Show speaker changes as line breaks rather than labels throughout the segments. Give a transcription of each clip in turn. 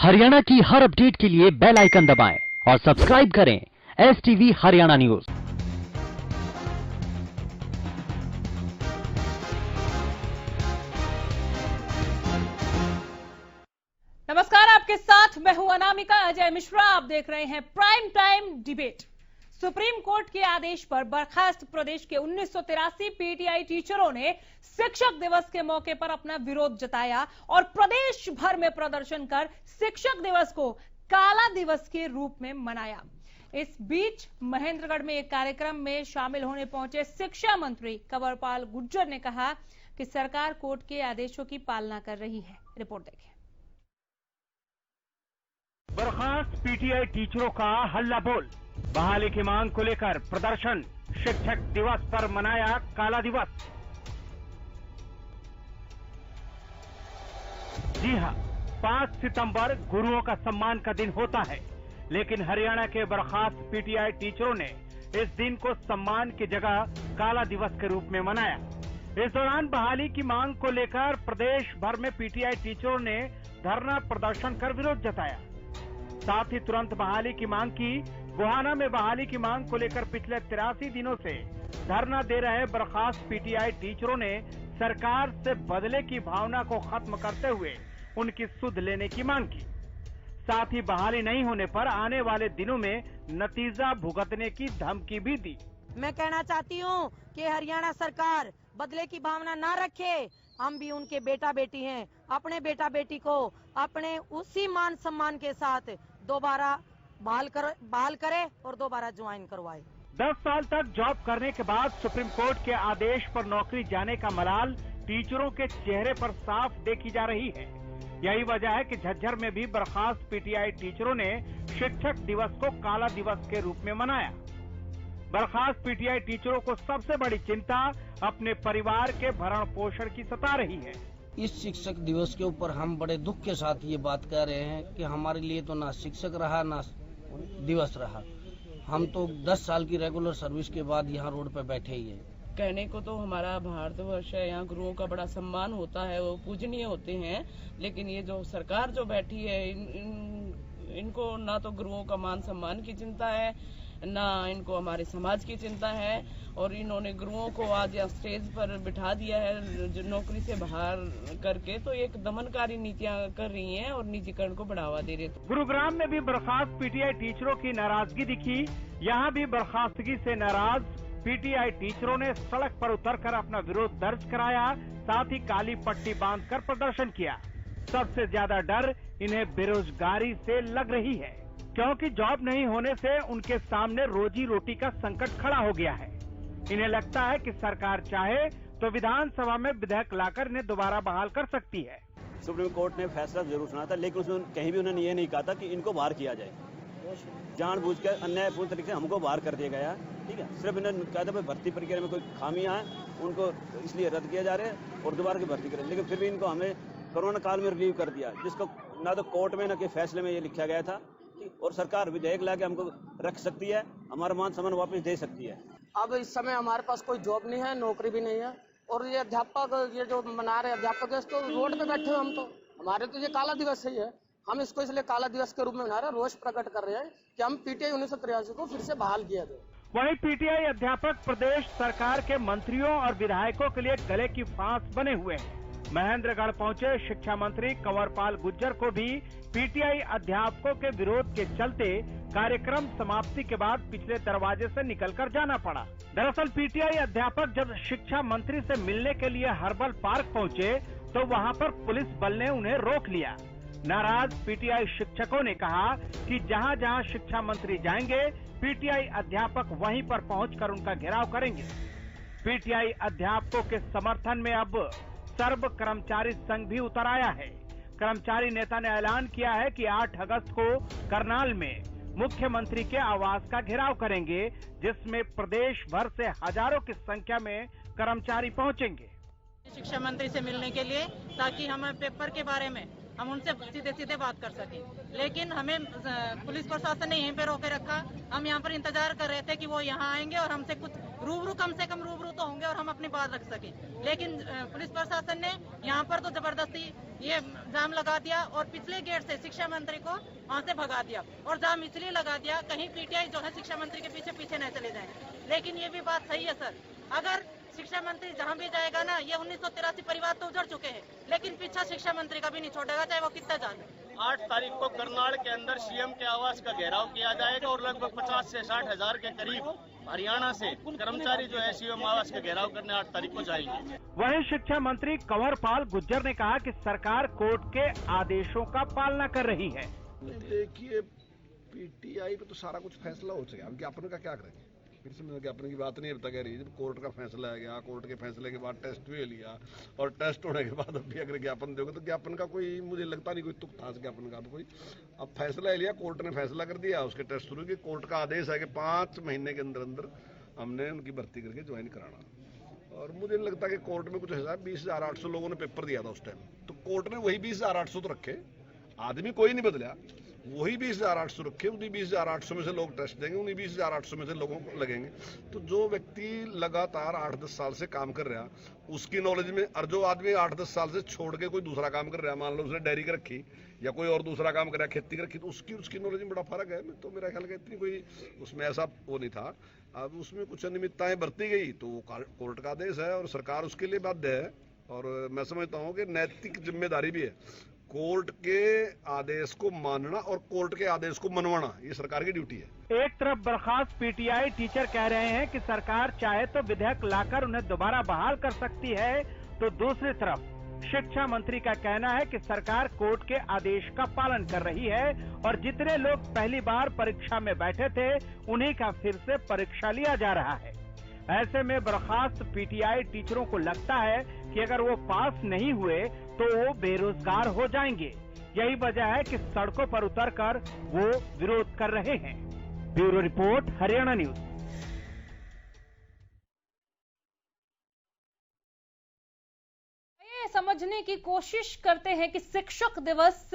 हरियाणा की हर अपडेट के लिए बेल आइकन दबाएं और सब्सक्राइब करें STV हरियाणा न्यूज।
नमस्कार, आपके साथ मैं हूं अनामिका अजय मिश्रा। आप देख रहे हैं prime time debate. Supreme court के आदेश पर बर्खास्त प्रदेश के 1983 पीटीआई टीचरों ने शिक्षक दिवस के मौके पर अपना विरोध जताया और प्रदेश भर में प्रदर्शन कर शिक्षक दिवस को काला दिवस के रूप में मनाया। इस बीच महेंद्रगढ़ में एक कार्यक्रम में शामिल होने पहुंचे शिक्षा मंत्री कंवरपाल गुर्जर ने कहा कि सरकार कोर्ट के आदेशों की पालना कर रही है। रिपोर्ट देखें।
बर्खास्त पीटीआई टीचरों का हल्ला बोल, बहाली की मांग को लेकर प्रदर्शन, शिक्षक दिवस पर मनाया काला दिवस। जी हां, 5 सितंबर गुरुओं का सम्मान का दिन होता है, लेकिन हरियाणा के बर्खास्त पीटीआई टीचरों ने इस दिन को सम्मान की जगह काला दिवस के रूप में मनाया। इस दौरान बहाली की मांग को लेकर प्रदेश भर में पीटीआई टीचरों ने धरना प्रदर्शन कर विरोध जताया। साथ ही तुरंत बहाली की मांग की। गोहाना में बहाली की मांग को लेकर पिछले 83 दिनों से धरना दे रहे बर्खास्त पीटीआई टीचरों ने सरकार से बदले की भावना को खत्म करते हुए उनकी सुध लेने की मांग की। साथ ही बहाली नहीं होने पर आने वाले दिनों में नतीजा भुगतने की धमकी भी दी।
मैं कहना चाहती हूँ कि हरियाणा सरकार बदले की भावना ना रखे। हम भी उनके बेटा बेटी हैं। अपने बेटा बेटी को अपने उसी मान सम्मान के साथ दोबारा बहाल करे और दोबारा ज्वाइन करवाए।
10 साल तक जॉब करने के बाद सुप्रीम कोर्ट के आदेश पर नौकरी जाने का मलाल टीचरों के चेहरे पर साफ देखी जा रही है। यही वजह है कि झज्जर में भी बर्खास्त पीटीआई टीचरों ने शिक्षक दिवस को काला दिवस के रूप में मनाया। बर्खास्त पीटीआई टीचरों को सबसे बड़ी चिंता अपने परिवार के भरण पोषण की सता रही है।
इस शिक्षक दिवस के ऊपर हम बड़े दुख के साथ ये बात कह रहे हैं कि हमारे लिए तो ना शिक्षक रहा ना दिवस रहा। हम तो 10 साल की रेगुलर सर्विस के बाद यहाँ रोड पे बैठे ही हैं।
कहने को तो हमारा भारतवर्ष है, यहाँ गुरुओं का बड़ा सम्मान होता है, वो पूजनीय होते हैं, लेकिन ये जो सरकार जो बैठी है इनको ना तो गुरुओं का मान सम्मान की चिंता है, ना इनको हमारे समाज की चिंता है। और इन्होंने गुरुओं को आज यहाँ स्टेज पर बिठा दिया है जो नौकरी से बाहर करके, तो एक दमनकारी नीतियां कर रही हैं और निजीकरण को बढ़ावा दे रहे हैं।
गुरुग्राम में भी बर्खास्त पीटीआई टीचरों की नाराजगी दिखी। यहाँ भी बर्खास्तगी से नाराज पीटीआई टीचरों ने सड़क पर उतरकर अपना विरोध दर्ज कराया, साथ ही काली पट्टी बांधकर प्रदर्शन किया। सबसे ज्यादा डर इन्हें बेरोजगारी से लग रही है, क्योंकि जॉब नहीं होने से उनके सामने रोजी रोटी का संकट खड़ा हो गया है। इन्हें लगता है कि सरकार चाहे तो विधानसभा में विधेयक लाकर इन्हें दोबारा बहाल कर सकती है।
सुप्रीम कोर्ट ने फैसला जरूर सुना था, लेकिन उसमें कहीं भी उन्होंने ये नहीं कहा था कि इनको बाहर किया जाए। जानबूझकर अन्यायपूर्ण तरीके से हमको बाहर कर दिया गया। ठीक है, सिर्फ इन्होंने कहा था भर्ती प्रक्रिया में कोई खामियां हैं, उनको इसलिए रद्द किया जा रहा है और दोबारा की भर्ती करें, लेकिन फिर भी इनको हमें कोरोना काल में रिलीव कर दिया, जिसको ना तो कोर्ट में न के फैसले में ये लिखा गया था। और सरकार विधेयक लाके हमको रख सकती है, हमारा मान सम्मान वापस दे सकती है।
अब इस समय हमारे पास कोई जॉब नहीं है, नौकरी भी नहीं है, और ये अध्यापक ये जो मना रहे अध्यापक है, तो रोड पे बैठे हैं हम। तो हमारे तो ये काला दिवस ही है। हम इसको इसलिए काला दिवस के रूप में मना रहे हैं, रोष प्रकट कर रहे हैं कि हम पीटीआई 1983 को फिर से बहाल किया जाए।
वहीं पीटीआई अध्यापक प्रदेश सरकार के मंत्रियों और विधायकों के लिए गले की फांस बने हुए हैं। महेंद्रगढ़ पहुंचे शिक्षा मंत्री कंवरपाल गुर्जर को भी पीटीआई अध्यापकों के विरोध के चलते कार्यक्रम समाप्ति के बाद पिछले दरवाजे से निकलकर जाना पड़ा। दरअसल पीटीआई अध्यापक जब शिक्षा मंत्री से मिलने के लिए हर्बल पार्क पहुंचे तो वहां पर पुलिस बल ने उन्हें रोक लिया। नाराज पीटीआई शिक्षकों ने कहा कि जहां जहां शिक्षा मंत्री जाएंगे पीटीआई अध्यापक वहीं पर पहुंचकर उनका घेराव करेंगे। पीटीआई अध्यापकों के समर्थन में अब सर्व कर्मचारी संघ भी उतर आया है। कर्मचारी नेता ने ऐलान किया है कि 8 अगस्त को करनाल में मुख्यमंत्री के आवास का घेराव करेंगे, जिसमें प्रदेश भर से हजारों की संख्या में कर्मचारी पहुंचेंगे
शिक्षा मंत्री से मिलने के लिए, ताकि हम पेपर के बारे में हम उनसे सीधे सीधे बात कर सकें। लेकिन हमें पुलिस प्रशासन ने यहीं पे रोके रखा। हम यहाँ पर इंतजार कर रहे थे कि वो यहाँ आएंगे और हमसे कुछ रूबरू, कम से कम रूबरू तो होंगे और हम अपनी बात रख सकें। लेकिन पुलिस प्रशासन ने यहाँ पर तो जबरदस्ती ये जाम लगा दिया और पिछले गेट से शिक्षा मंत्री को वहाँ से भगा दिया। और जाम इसलिए लगा दिया कहीं पीटीआई जो है शिक्षा मंत्री के पीछे पीछे न चले जाए। लेकिन ये भी बात सही है सर, अगर शिक्षा मंत्री जहाँ भी जाएगा ना, ये 1983 परिवार तो उजड़ चुके हैं, लेकिन पीछा शिक्षा मंत्री का भी नहीं छोड़ेगा, चाहे वो कितना जाने।
8 तारीख को करनाल के अंदर सीएम के आवास का घेराव किया जाएगा और लगभग 50 से 60 हजार के करीब हरियाणा से कर्मचारी जो है सीएम आवास का घेराव करने 8 तारीख को जाएंगे।
वहीं शिक्षा मंत्री कंवरपाल गुज्जर ने कहा कि सरकार कोर्ट के आदेशों का पालना कर रही है।
देखिए, पीटीआई पे तो सारा कुछ फैसला हो चुका है, अब ज्ञापन का क्या करेंगे? फिर से ज्ञापन की बात नहीं अब तक कह रही है। जब कोर्ट का फैसला आ गया, कोर्ट के फैसले के बाद टेस्ट भी लिया और टेस्ट होने के बाद अब भी अगर ज्ञापन दोगे तो ज्ञापन का कोई, मुझे लगता नहीं कोई तुक था ज्ञापन का कोई। अब फैसला लिया, कोर्ट ने फैसला कर दिया, उसके टेस्ट शुरू किए। कोर्ट का आदेश है कि 5 महीने के अंदर अंदर हमने उनकी भर्ती करके ज्वाइन कराना। और मुझे नहीं लगता कि कोर्ट में कुछ है, 20,800 लोगों ने पेपर दिया था उस टाइम, तो कोर्ट ने वही 20,800 तो रखे, आदमी कोई नहीं बदला, वही 20,800 रखे। उन्हीं 20,800 में से लोग टेस्ट देंगे, उन्हीं 20,800 में से लोगों को लगेंगे। तो जो व्यक्ति लगातार 8-10 साल से काम कर रहा, उसकी नॉलेज में, और जो आदमी 8-10 साल से छोड़ के कोई दूसरा काम कर रहा है, मान लो उसने डेयरी कर रखी या कोई और दूसरा काम कर रहा है, खेती कर रखी, तो उसकी नॉलेज में बड़ा फर्क है। तो मेरा ख्याल है इतनी कोई उसमें ऐसा वो नहीं था। अब उसमें कुछ अनियमितताएं बरती गई तो वो कोर्ट का आदेश है और सरकार उसके लिए बाध्य है। और मैं समझता हूँ कि नैतिक जिम्मेदारी भी है कोर्ट के आदेश को मानना और कोर्ट के आदेश को मनवाना, ये सरकार की ड्यूटी है।
एक तरफ बर्खास्त पीटीआई टीचर कह रहे हैं कि सरकार चाहे तो विधेयक लाकर उन्हें दोबारा बहाल कर सकती है, तो दूसरी तरफ शिक्षा मंत्री का कहना है कि सरकार कोर्ट के आदेश का पालन कर रही है और जितने लोग पहली बार परीक्षा में बैठे थे उन्हीं का फिर से परीक्षा लिया जा रहा है। ऐसे में बर्खास्त पीटीआई टीचरों को लगता है कि अगर वो पास नहीं हुए तो वो बेरोजगार हो जाएंगे। यही वजह है कि सड़कों पर उतरकर वो विरोध कर रहे हैं। Bureau report, Haryana news.
समझने की कोशिश करते हैं कि शिक्षक दिवस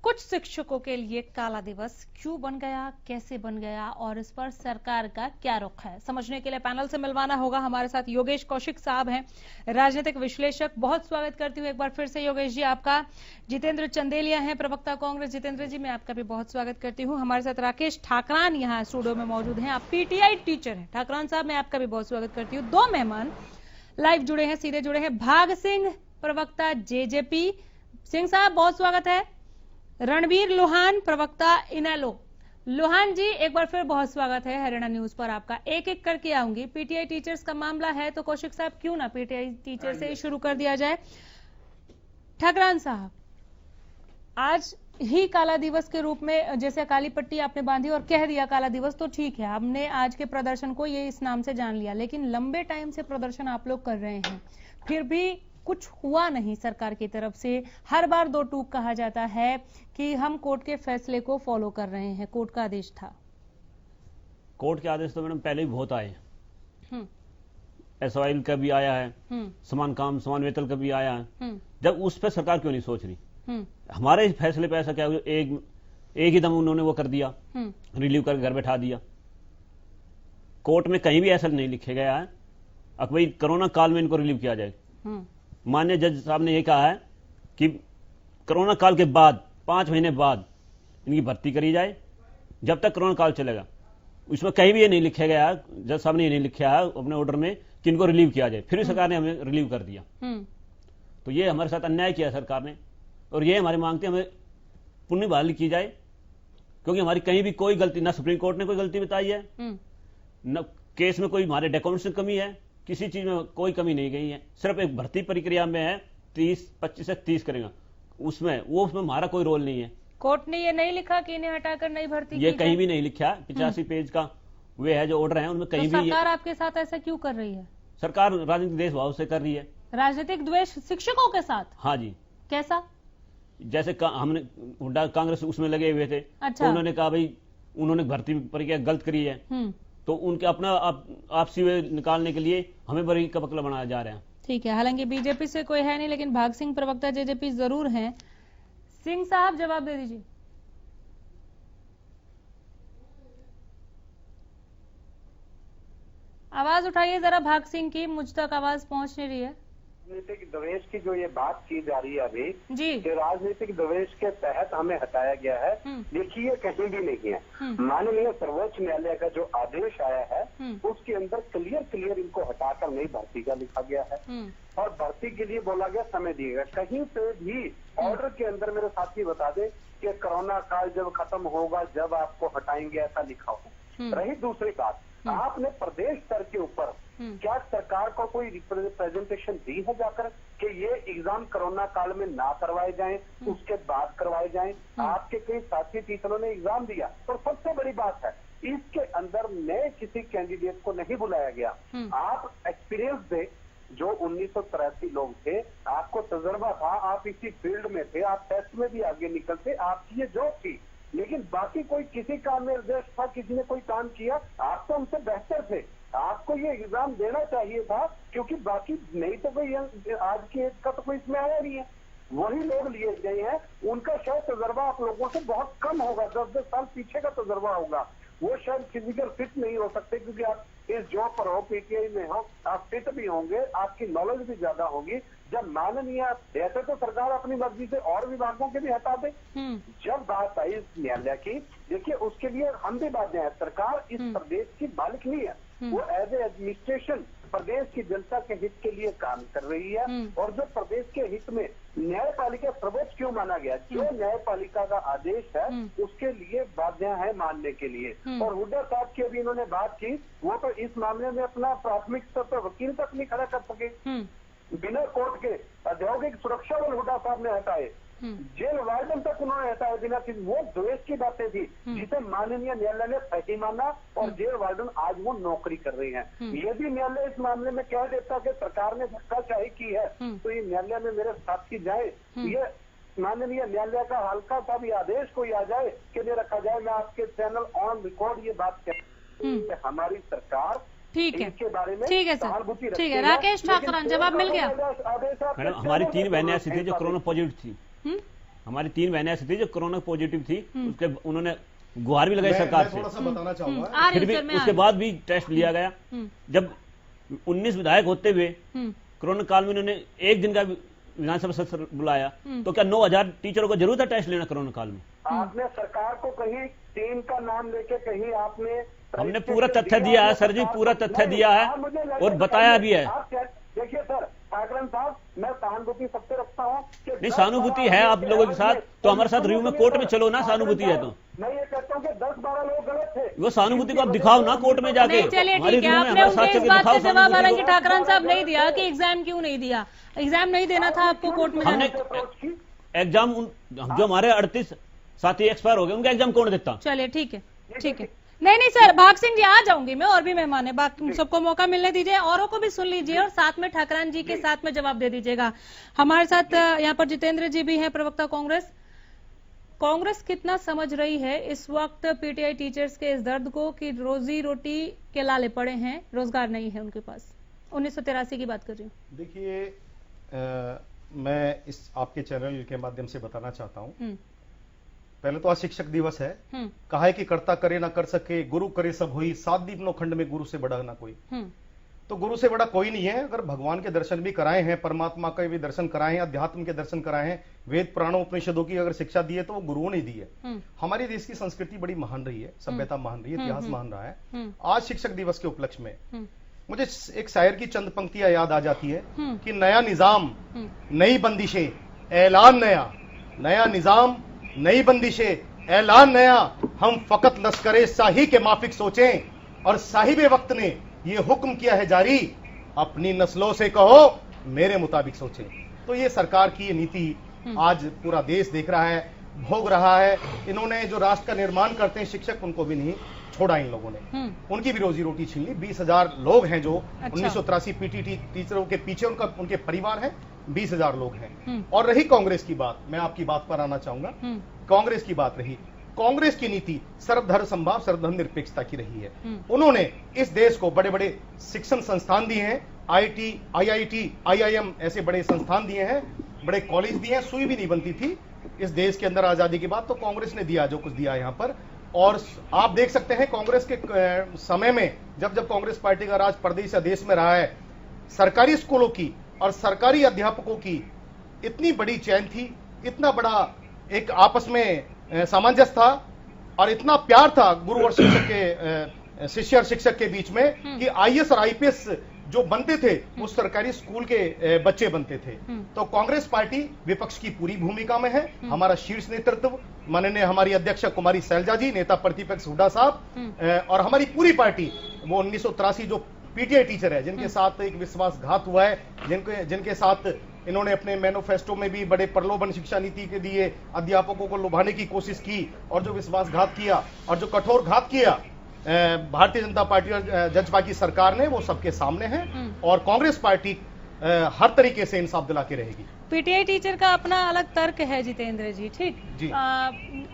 कुछ शिक्षकों के लिए काला दिवस क्यों बन गया, कैसे बन गया और इस पर सरकार का क्या रुख है। समझने के लिए पैनल से मिलवाना होगा। हमारे साथ योगेश कौशिक साहब हैं, राजनीतिक विश्लेषक। बहुत स्वागत करती हूँ एक बार फिर से योगेश जी आपका। जितेंद्र चंदेलिया हैं, प्रवक्ता कांग्रेस। जितेंद्र जी, मैं आपका भी बहुत स्वागत करती हूँ। हमारे साथ राकेश ठाकरान यहाँ स्टूडियो में मौजूद हैं, आप पीटीआई टीचर हैं। ठाकरान साहब, मैं आपका भी बहुत स्वागत करती हूँ। 2 मेहमान लाइव जुड़े हैं, सीधे जुड़े हैं। भाग सिंह, प्रवक्ता जेजेपी। सिंह साहब, बहुत स्वागत है। रणबीर लोहान, प्रवक्ता इनेलो। लोहान जी, एक बार फिर बहुत स्वागत है हरियाणा न्यूज पर आपका। एक एक करके आऊंगी। पीटीआई टीचर्स का मामला है तो कौशिक साहब क्यों ना पीटीआई टीचर से ही शुरू कर दिया जाए। ठाकरान साहब, आज ही काला दिवस के रूप में जैसे काली पट्टी आपने बांधी और कह दिया काला दिवस, तो ठीक है, हमने आज के प्रदर्शन को ये इस नाम से जान लिया, लेकिन लंबे टाइम से प्रदर्शन आप लोग कर रहे हैं, फिर भी कुछ हुआ नहीं सरकार की तरफ से। हर बार 2 टूक कहा जाता है कि हम कोर्ट के फैसले को फॉलो कर रहे हैं, कोर्ट का आदेश था।
कोर्ट के आदेश तो मैडम पहले भी बहुत आए, एसवाइल का भी आया है, समान काम समान वेतन का भी आया है। जब उस पर सरकार क्यों नहीं सोच रही? हमारे फैसले पे ऐसा क्या, एक ही दम उन्होंने वो कर दिया, रिलीव कर घर बैठा दिया। कोर्ट में कहीं भी ऐसा नहीं लिखे गया है अब भाई कोरोना काल में इनको रिलीव किया जाए। माननीय जज साहब ने यह कहा है कि कोरोना काल के बाद 5 महीने बाद इनकी भर्ती करी जाए, जब तक कोरोना काल चलेगा। इसमें कहीं भी ये नहीं लिखा गया, जज साहब ने ये नहीं लिखा है अपने ऑर्डर में कि इनको रिलीव किया जाए, फिर भी सरकार ने हमें रिलीव कर दिया। तो ये हमारे साथ अन्याय किया सरकार ने, और ये हमारी मांगते हमें पुण्य बहाली की जाए, क्योंकि हमारी कहीं भी कोई गलती, ना सुप्रीम कोर्ट ने कोई गलती बताई है, न केस में कोई हमारे डॉक्यूमेंट्स में कमी है, किसी चीज में कोई कमी नहीं गई है। सिर्फ एक भर्ती प्रक्रिया में है 25 से 30 करेगा, उसमें हमारा कोई रोल नहीं है।
कोर्ट ने ये नहीं लिखा कि इन्हें हटाकर नई भर्ती
ये कहीं भी नहीं लिखा। 85 पेज का वे है जो ऑर्डर है, उनमें कहीं भी।
सरकार आपके साथ ऐसा क्यों कर रही है?
सरकार राजनीतिक देशभाव से कर रही है।
राजनीतिक द्वेष शिक्षकों के साथ?
हाँ जी।
कैसा?
जैसे हमने हुड्डा कांग्रेस उसमें लगे हुए थे।
अच्छा।
तो उन्होंने कहा भाई उन्होंने भर्ती प्रक्रिया गलत करी है, तो उनके अपना आपसी वे निकालने के लिए हमें बड़ी का पकड़ा बनाया जा रहा है।
ठीक है, हालांकि बीजेपी से कोई है नहीं, लेकिन भाग सिंह प्रवक्ता जेजेपी जरूर हैं। सिंह साहब, जवाब दे दीजिए। आवाज उठाइए जरा भाग सिंह की, मुझ तक आवाज पहुंच नहीं रही है।
राजनीतिक द्वेष की जो ये बात की जा रही है अभी
जी,
कि राजनीतिक द्वेष के तहत हमें हटाया गया है, देखिए कहीं भी नहीं है। माननीय सर्वोच्च न्यायालय का जो आदेश आया है उसके अंदर क्लियर इनको हटाकर नई भर्ती का लिखा गया है और भर्ती के लिए बोला गया समय दिएगा। कहीं पे भी ऑर्डर के अंदर मेरे साथी बता दे कि कोरोना काल जब खत्म होगा जब आपको हटाएंगे ऐसा लिखा हो। रही दूसरी बात, आपने प्रदेश स्तर के ऊपर क्या सरकार को कोई रिप्रेजेंटेशन दी है जाकर कि ये एग्जाम कोरोना काल में ना करवाए जाएं, उसके बाद करवाए जाएं? आपके कई साथी टीचरों ने एग्जाम दिया और सबसे बड़ी बात है इसके अंदर नए किसी कैंडिडेट को नहीं बुलाया गया। आप एक्सपीरियंस दे, जो 1983 लोग थे, आपको तजुर्बा था, आप इसी फील्ड में थे, आप टेस्ट में भी आगे निकलते, आपकी ये जॉब थी, लेकिन बाकी कोई किसी काम में निर्देश था, किसी ने कोई काम किया, आप तो उनसे बेहतर थे, आपको ये एग्जाम देना चाहिए था, क्योंकि बाकी नहीं तो कोई आज की एज का तो कोई इसमें आया नहीं है, वही लोग लिए गए हैं, उनका शायद तजुर्बा आप लोगों से बहुत कम होगा, 10-10 साल पीछे का तजुर्बा होगा, वो शायद फिजिकल फिट नहीं हो सकते क्योंकि आप इस जॉब पर हो, पीटीआई में हो, आप फिट भी होंगे, आपकी नॉलेज भी ज्यादा होगी। जब माननीय ऐसे तो सरकार अपनी मर्जी से और विभागों के भी हटा दे, जब बात आई न्यायालय की, देखिए उसके लिए हम भी बाध्य हैं, सरकार इस प्रदेश की मालिक नहीं है, वो एज ए एडमिनिस्ट्रेशन प्रदेश की जनता के हित के लिए काम कर रही है और जो प्रदेश के हित में न्यायपालिका सर्वोच्च क्यों माना गया, जो न्यायपालिका का आदेश है उसके लिए बाध्य है मानने के लिए। और हुड्डा साहब की अभी इन्होंने बात की, वो तो इस मामले में अपना प्राथमिक स्तर पर वकील तक नहीं खड़ा कर सके, बिना कोर्ट के औद्योगिक सुरक्षा बल हुड्डा साहब ने हटाए, जेल वार्डन तक उन्होंने हटाया बिना किसी, वो द्वेष की बातें थी जिसे माननीय न्यायालय ने सही माना और जेल वार्डन आज वो नौकरी कर रही हैं। यदि न्यायालय इस मामले में कह देता कि सरकार ने धक्काशाही की है तो ये न्यायालय में मेरे साथी जाए, ये माननीय न्यायालय का हल्का सा भी आदेश कोई आ जाए कि नहीं रखा जाए, मैं आपके चैनल ऑन रिकॉर्ड ये बात कहती हूँ हमारी सरकार
ठीक है,
इसके बारे में
ठीक है सर, ठीक है। राकेश ठाकुर, जवाब मिल गया।
मैडम, हमारी 3 बहनें ऐसी थी जो कोरोना पॉजिटिव थी, हमारी 3 बहनें ऐसी थी जो कोरोना पॉजिटिव थी, उसके उन्होंने गुहार भी लगाई सरकार से,
थोड़ा सा बताना चाहूंगा,
फिर भी उसके बाद भी टेस्ट लिया गया। जब 19 विधायक होते हुए कोरोना काल में उन्होंने एक दिन का विधानसभा सत्र बुलाया, तो क्या 9000 टीचरों को जरूरत है टेस्ट लेना कोरोना काल में?
आपने सरकार को कहीं टीम का नाम लेके कहीं आपने,
हमने पूरा तथ्य दिया है सर जी, पूरा तथ्य दिया है और बताया भी है।
देखिए सर ठाकरन साहब, मैं सहानुभूति सबसे रखता हूँ,
नहीं सहानुभूति है आप लोगों के साथ, तो हमारे साथ रिव्यू में कोर्ट में चलो ना, सहानुभूति है तो।
मैं ये कहता हूँ कि 10-12 लोग गलत थे,
वो सहानुभूति को आप दिखाओ ना कोर्ट में जाके।
चलिए ठीक है, आपने उनके इस बात का जवाब हालांकि ठाकरन साहब नहीं दिया कि एग्जाम क्यों नहीं दिया, एग्जाम नहीं देना था आपको कोर्ट में
हमने एग्जाम, जो हमारे 38 साथी एक्सपायर हो गए उनका एग्जाम कौन देता?
चलिए ठीक है, ठीक है। नहीं सर, भाग सिंह जी आ जाऊंगी मैं, और भी मेहमान है, बाकी सबको मौका मिलने दीजिए, औरों को भी सुन लीजिए और साथ में ठाकरान जी के साथ में जवाब दे दीजिएगा। हमारे साथ यहाँ पर जितेंद्र जी भी हैं, प्रवक्ता कांग्रेस। कांग्रेस कितना समझ रही है इस वक्त पीटीआई टीचर्स के इस दर्द को कि रोजी रोटी के लाले पड़े हैं, रोजगार नहीं है उनके पास? 1983 की बात कर रही हूँ।
देखिए, मैं इस आपके चैनल के माध्यम से बताना चाहता हूँ, पहले तो आज शिक्षक दिवस है, कहा है कि कर्ता करे ना कर सके, गुरु करे सब हुई, 7 दीपनो खंड में गुरु से बड़ा ना कोई। तो गुरु से बड़ा कोई नहीं है। अगर भगवान के दर्शन भी कराए हैं, परमात्मा के भी दर्शन कराए हैं, अध्यात्म के दर्शन कराए हैं, वेद पुराणों उपनिषदों की अगर शिक्षा दी है तो वो गुरुओं ने दी है। हमारी देश की संस्कृति बड़ी महान रही है, सभ्यता महान रही है, इतिहास महान रहा है। आज शिक्षक दिवस के उपलक्ष्य में मुझे एक शायर की चंद पंक्तियां याद आ जाती है कि नया निजाम नई बंदिशें, ऐलान नया, नया निजाम नई बंदिशें, ऐलान नया, हम फकत लश्करे शाही के माफिक सोचें और साहिबे वक्त ने ये हुक्म किया है जारी, अपनी नस्लों से कहो मेरे मुताबिक सोचें। तो ये सरकार की ये नीति आज पूरा देश देख रहा है, भोग रहा है। इन्होंने जो राष्ट्र का निर्माण करते हैं शिक्षक, उनको भी नहीं छोड़ा इन लोगों ने, उनकी भी रोजी रोटी छीन ली। 20,000 लोग हैं जो 1983 पीटी टीचरों के पीछे उनके परिवार हैं, 20,000 लोग हैं। और रही कांग्रेस की बात, मैं आपकी बात पर आना चाहूंगा। कांग्रेस की बात रही, कांग्रेस की नीति सर्वधर्म समभाव, सर्वधर्म निरपेक्षता की रही है। उन्होंने इस देश को बड़े बड़े शिक्षण संस्थान दिए हैं, IIT, IIT, IIM ऐसे बड़े संस्थान दिए हैं, बड़े कॉलेज दिए हैं। सुई भी नहीं बनती थी इस देश के अंदर आजादी के बाद, तो कांग्रेस ने दिया जो कुछ दिया यहाँ पर। और आप देख सकते हैं कांग्रेस के समय में, जब जब कांग्रेस पार्टी का राज प्रदेश या देश में रहा है, सरकारी स्कूलों की और सरकारी अध्यापकों की इतनी बड़ी चैन थी, इतना बड़ा एक आपस में सामंजस्य था और इतना प्यार था गुरु और शिक्षक के शिष्य और शिक्षक के बीच में कि आईएएस और आईपीएस जो बनते थे वो सरकारी स्कूल के बच्चे बनते थे। तो कांग्रेस पार्टी विपक्ष की पूरी भूमिका में है। हमारा शीर्ष नेतृत्व माननीय हमारी अध्यक्ष कुमारी शैलजा जी, नेता प्रतिपक्ष हुड्डा साहब और हमारी पूरी पार्टी, वो 1983 जो पीटीआई टीचर है जिनके साथ एक विश्वासघात हुआ है, जिनके साथ इन्होंने अपने मैनिफेस्टो में भी बड़े प्रलोभन शिक्षा नीति के दिए, अध्यापकों को लुभाने की कोशिश की और जो विश्वासघात किया और जो कठोर घात किया भारतीय जनता पार्टी और जजपा की सरकार ने, वो सबके सामने है और कांग्रेस पार्टी हर तरीके से इंसाफ दिला के रहेगी।
पीटीआई टीचर का अपना अलग तर्क है जितेंद्र जी, ठीक
जी।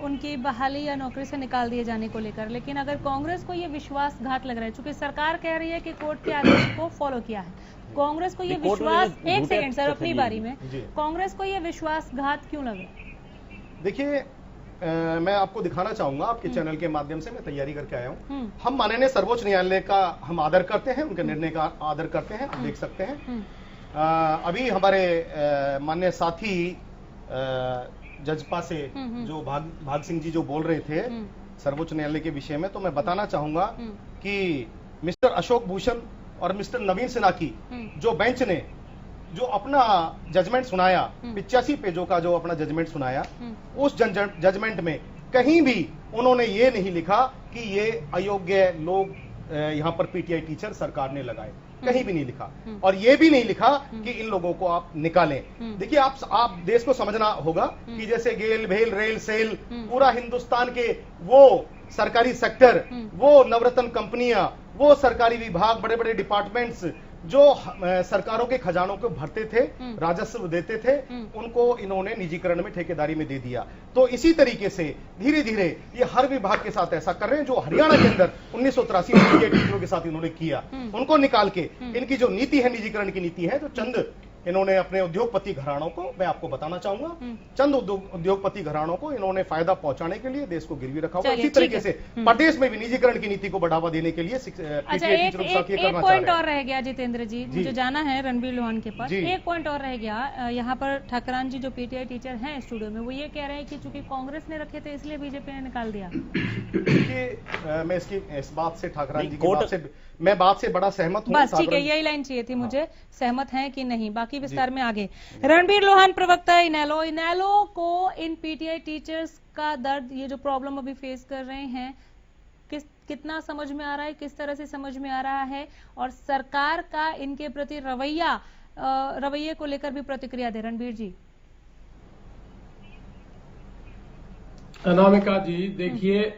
उनकी बहाली या नौकरी से निकाल दिए जाने को लेकर, लेकिन अगर कांग्रेस को ये विश्वासघात लग रहा है, चूंकि सरकार कह रही है कि कोर्ट के आदेश को फॉलो किया है, कांग्रेस को ये विश्वास, एक सेकंड सर अपनी बारी में, कांग्रेस को ये विश्वासघात क्यों लग रहा है?
देखिए मैं आपको दिखाना चाहूंगा आपके चैनल के माध्यम से, मैं तैयारी करके आया हूं। हम माननीय सर्वोच्च न्यायालय का हम आदर करते हैं, उनके निर्णय का आदर करते हैं, आप देख सकते हैं। अभी हमारे माननीय साथी जजपा से जो भाग सिंह जी जो बोल रहे थे सर्वोच्च न्यायालय के विषय में, तो मैं बताना चाहूंगा कि मिस्टर अशोक भूषण और मिस्टर नवीन सिन्हा की जो बेंच ने जो अपना जजमेंट सुनाया, 85 पेजों का जो अपना जजमेंट सुनाया, उस जजमेंट में कहीं भी उन्होंने ये नहीं लिखा कि ये अयोग्य लोग यहाँ पर पीटीआई टीचर सरकार ने लगाए, कहीं भी नहीं लिखा। और ये भी नहीं लिखा कि इन लोगों को आप निकालें। देखिए आप देश को समझना होगा कि जैसे गेल, भेल, रेल, सेल, पूरा हिंदुस्तान के वो सरकारी सेक्टर, वो नवरत्न कंपनियां, वो सरकारी विभाग, बड़े बड़े डिपार्टमेंट्स जो सरकारों के खजानों को भरते थे, राजस्व देते थे, उनको इन्होंने निजीकरण में, ठेकेदारी में दे दिया। तो इसी तरीके से धीरे धीरे ये हर विभाग के साथ ऐसा कर रहे हैं जो हरियाणा के अंदर 1983 में टीचरों के साथ इन्होंने किया। उनको निकाल के इनकी जो नीति है, निजीकरण की नीति है, जो चंद इन्होंने अपने उद्योगपति घरानों को, मैं आपको बताना चाहूंगा, चंद उद्योगपति घरानों को इन्होंने फायदा पहुंचाने के लिए देश को गिरवी रखा हुआ। इसी तरीके से प्रदेश में भी निजीकरण की नीति को बढ़ावा देने के लिए
अच्छा, एक पॉइंट और रह गया जितेंद्र जी, मुझे जाना है रणबीर लोहान के पास। एक पॉइंट और रह गया यहाँ पर, ठाकरान जी जो पीटीआई टीचर हैं स्टूडियो में, वो ये कह रहे हैं कि चूंकि कांग्रेस ने रखे थे इसलिए बीजेपी ने निकाल दिया।
मैं इस बात से ठाकरान जी की बात से बड़ा सहमत हूँ।
बस ठीक है, यही लाइन चाहिए थी मुझे, सहमत हैं कि नहीं, बाकी विस्तार में आगे। रणबीर लोहान, प्रवक्ता इनेलो को इन पीटीआई टीचर्स का दर्द, ये जो प्रॉब्लम अभी फेस कर रहे हैं, कितना समझ में आ रहा है, किस तरह से समझ में आ रहा है, और सरकार का इनके प्रति रवैये को लेकर भी प्रतिक्रिया दे। रणबीर जी।
अनामिका जी, देखिए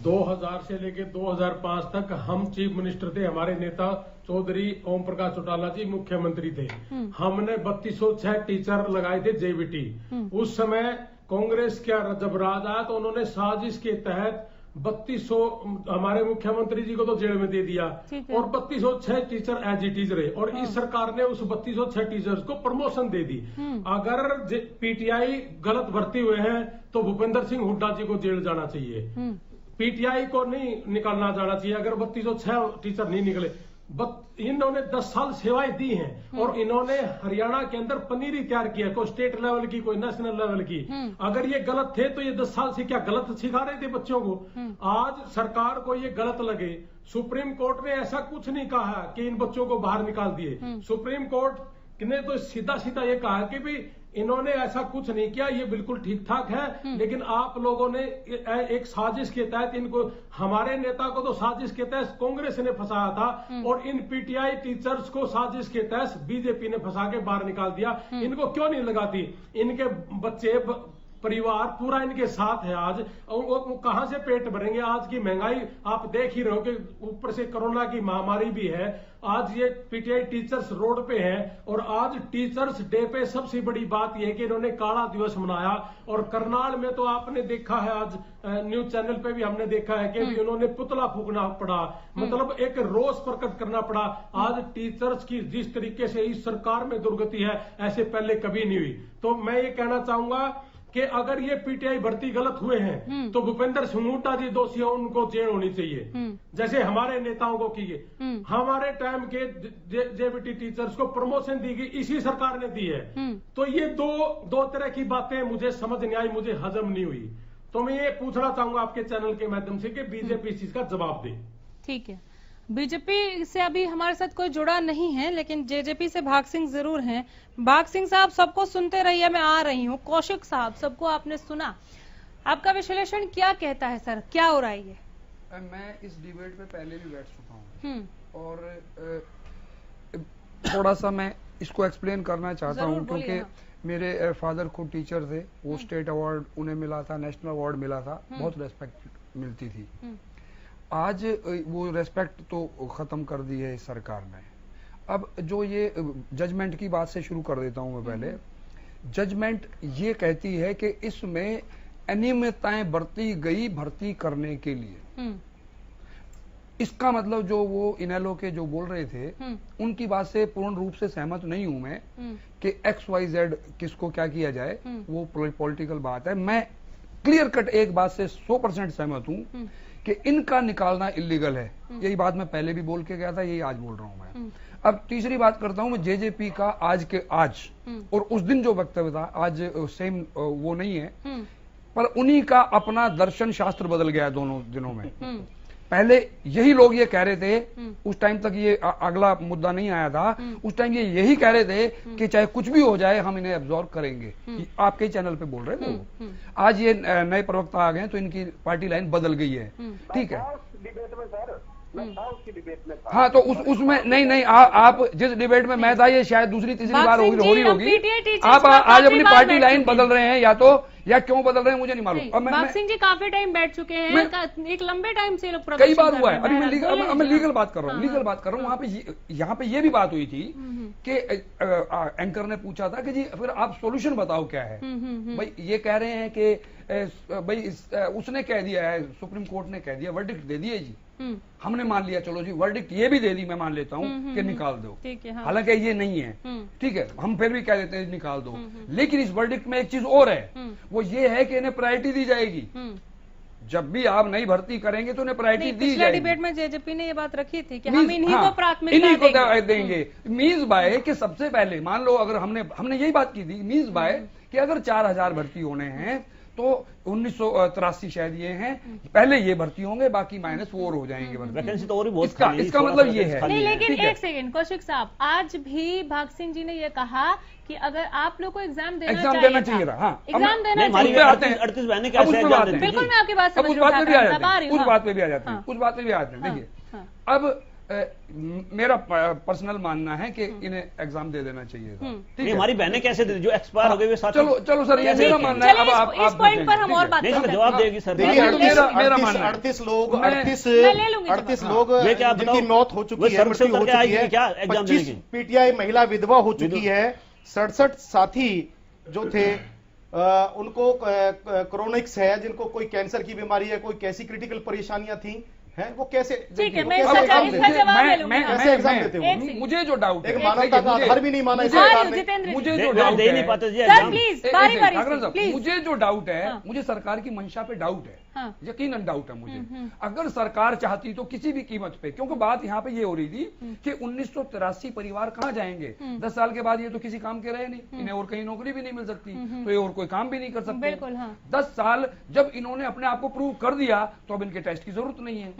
2000 से लेकर 2005 तक हम चीफ मिनिस्टर थे, हमारे नेता चौधरी ओम प्रकाश चौटाला जी मुख्यमंत्री थे। हमने 3206 टीचर लगाए थे जेबीटी। उस समय कांग्रेस क्या जब राज आया तो उन्होंने साजिश के तहत 3200 हमारे मुख्यमंत्री जी को तो जेल में दे दिया और 3206 टीचर एज इट इज रहे, और इस सरकार ने उस 3206 टीचर्स को प्रमोशन दे दी। अगर पीटीआई गलत भर्ती हुए हैं तो भूपेंद्र सिंह हुड्डा जी को जेल जाना चाहिए, पीटीआई को नहीं निकालना जाना चाहिए। अगर 3206 टीचर नहीं निकले, इन्होंने 10 साल सेवाएं दी हैं और इन्होंने हरियाणा के अंदर पनीरी तैयार किया, कोई स्टेट लेवल की, कोई नेशनल लेवल की। अगर ये गलत थे तो ये 10 साल से क्या गलत सिखा रहे थे बच्चों को? आज सरकार को ये गलत लगे, सुप्रीम कोर्ट ने ऐसा कुछ नहीं कहा कि इन बच्चों को बाहर निकाल दिए। सुप्रीम कोर्ट ने तो सीधा सीधा ये कहा कि भाई इन्होंने ऐसा कुछ नहीं किया, ये बिल्कुल ठीक ठाक है, लेकिन आप लोगों ने एक साजिश के तहत इनको, हमारे नेता को तो साजिश के तहत कांग्रेस ने फंसाया था और इन पीटीआई टीचर्स को साजिश के तहत बीजेपी ने फंसा के बाहर निकाल दिया। इनको क्यों नहीं लगाती? इनके बच्चे, परिवार पूरा इनके साथ है। आज वो कहां से पेट भरेंगे? आज की महंगाई आप देख ही रहे हो कि ऊपर से कोरोना की महामारी भी है। आज ये पीटीआई टीचर्स रोड पे हैं और आज टीचर्स डे पे सबसे बड़ी बात यह है कि इन्होंने काला दिवस मनाया। और करनाल में तो आपने देखा है, आज न्यूज चैनल पे भी हमने देखा है कि उन्होंने पुतला फूकना पड़ा, मतलब एक रोष प्रकट करना पड़ा। आज टीचर्स की जिस तरीके से इस सरकार में दुर्गति है, ऐसे पहले कभी नहीं हुई। तो मैं ये कहना चाहूंगा कि अगर ये पीटीआई भर्ती गलत हुए हैं तो भूपेंद्र सिंह जी दोषी हैं, उनको जेल होनी चाहिए, जैसे हमारे नेताओं को की गई। हमारे टाइम के जेबीटी टीचर्स को प्रमोशन दी गई, इसी सरकार ने दी है। तो ये दो तरह की बातें मुझे समझ नहीं आई, मुझे हजम नहीं हुई। तो मैं ये पूछना चाहूंगा आपके चैनल के माध्यम से कि बीजेपी इस चीज का जवाब दे।
ठीक है, बीजेपी से अभी हमारे साथ कोई जुड़ा नहीं है, लेकिन जेजेपी से भाग सिंह जरूर हैं। भाग सिंह साहब, सबको सुनते रहिए, मैं आ रही हूँ। कौशिक साहब, सबको आपने सुना, आपका विश्लेषण क्या कहता है सर, क्या हो रहा है ये?
मैं इस डिबेट में पहले भी बैठ चुका हूँ और थोड़ा सा मैं इसको एक्सप्लेन करना चाहता हूँ, क्योंकि मेरे फादर खुद टीचर थे, वो स्टेट अवार्ड उन्हें मिला था, नेशनल अवार्ड मिला था, बहुत रेस्पेक्ट मिलती थी। आज वो रेस्पेक्ट तो खत्म कर दी है इस सरकार ने। अब जो ये जजमेंट की बात से शुरू कर देता हूं मैं पहले। जजमेंट ये कहती है कि इसमें अनियमितताएं बरती गई भर्ती करने के लिए। इसका मतलब जो वो इनेलो के जो बोल रहे थे उनकी बात से पूर्ण रूप से सहमत नहीं हूं मैं कि XYZ किसको क्या किया जाए, वो पॉलिटिकल बात है। मैं क्लियर कट एक बात से 100% सहमत हूं कि इनका निकालना इलीगल है। यही बात मैं पहले भी बोल के गया था, यही आज बोल रहा हूं मैं। अब तीसरी बात करता हूं मैं जेजेपी का आज के आज और उस दिन जो वक्तव्य था, आज सेम वो नहीं है, पर उन्हीं का अपना दर्शन शास्त्र बदल गया है दोनों दिनों में। पहले यही लोग ये कह रहे थे, उस टाइम तक ये अगला मुद्दा नहीं आया था, उस टाइम ये यही कह रहे थे कि चाहे कुछ भी हो जाए हम इन्हें एब्जॉर्ब करेंगे। आपके चैनल पे बोल रहे थे वो। आज ये नए प्रवक्ता आ गए तो इनकी पार्टी लाइन बदल गई है। ठीक है, हाँ, तो उसमें नहीं आप जिस डिबेट में मैं था, ये शायद दूसरी तीसरी बार हो रही होगी। आप आज अपनी पार्टी लाइन बदल रहे हैं, या क्यों बदल रहे हैं मुझे नहीं मालूम। अब
भाग सिंह जी काफी टाइम बैठ चुके हैं, एक लंबे टाइम से लोग
कई बार हुआ है। अभी मैं लीगल बात कर रहा हूँ, लीगल बात कर रहा हूँ। वहां पे यहाँ पे ये भी बात हुई थी कि एंकर ने पूछा था कि जी फिर आप सोल्यूशन बताओ क्या है। भाई ये कह रहे हैं कि भाई उसने कह दिया है, सुप्रीम कोर्ट ने कह दिया, वर्डिक्ट दे दिए जी, हमने मान लिया, चलो जी वर्डिक्ट ये भी दे दी, मैं मान लेता हूँ कि निकाल दो। हालांकि ये नहीं है, ठीक है, हम फिर भी कह देते हैं निकाल दो। लेकिन इस वर्डिक्ट में एक चीज और है, वो ये है कि इन्हें प्रायोरिटी दी जाएगी। जब भी आप नई भर्ती करेंगे तो उन्हें प्रायोरिटी दी जाएगी।
डिबेट में जेजेपी ने ये बात रखी थी कि हम इन्हीं को प्राथमिकता
देंगे। मीन्स बाय कि सबसे पहले मान लो अगर हमने यही बात की थी, मीन्स बाय कि अगर 4000 भर्ती होने हैं तो 1983 शायद ये हैं, पहले ये भर्ती होंगे, बाकी -4 हो जाएंगे।
वैकेंसी तो और भी बहुत
इसका मतलब ये है।
नहीं, लेकिन एक सेकंड कौशिक साहब, आज भी भाग सिंह जी ने ये कहा कि अगर आप लोग को एग्जाम देना चाहिए था।
हाँ, एग्जाम देना चाहिए।
38 बहने कैसे एग्जाम देंगे?
बिल्कुल, मैं आपकी बात समझ
उस बात पे भी आ जाते हैं। देखिए, अब मेरा पर्सनल मानना है कि इन्हें एग्जाम दे देना चाहिए था। ठीक है,
हमारी बहनें कैसे दे, जो एक्सपायर हो गए वे साथ।
चलो सर, ये मेरा मानना है। अब आप
इस पॉइंट पर हम और बात करेंगे।
जवाब देगी सर।
मेरा मानना है 38 लोग जिनकी मौत हो चुकी है, मृत्यु हो चुकी है, 25 पीटीआई महिला विधवा हो चुकी है, 67 साथी जो थे उनको क्रोनिक्स है, जिनको कोई कैंसर की बीमारी है, कोई कैसी क्रिटिकल परेशानियां थी, है वो कैसे।
ठीक है, मैं एग्जाम देते
हो। मुझे जो डाउट है,
एक मानवता का आधार भी नहीं माना इस सरकार ने।
मुझे जो डाउट है, मुझे जो डाउट है, मुझे सरकार की मंशा पे डाउट है, यकीनन डाउट है मुझे। अगर सरकार चाहती तो किसी भी कीमत पे, क्योंकि बात यहाँ पे ये हो रही थी कि 1983 परिवार कहाँ जाएंगे 10 साल के बाद, ये तो किसी काम के रहे नहीं, इन्हें और कहीं नौकरी भी नहीं मिल सकती, तो ये और कोई काम भी नहीं कर सकते। 10 साल जब इन्होंने अपने आप को प्रूव कर दिया तो अब इनके टेस्ट की जरूरत नहीं है।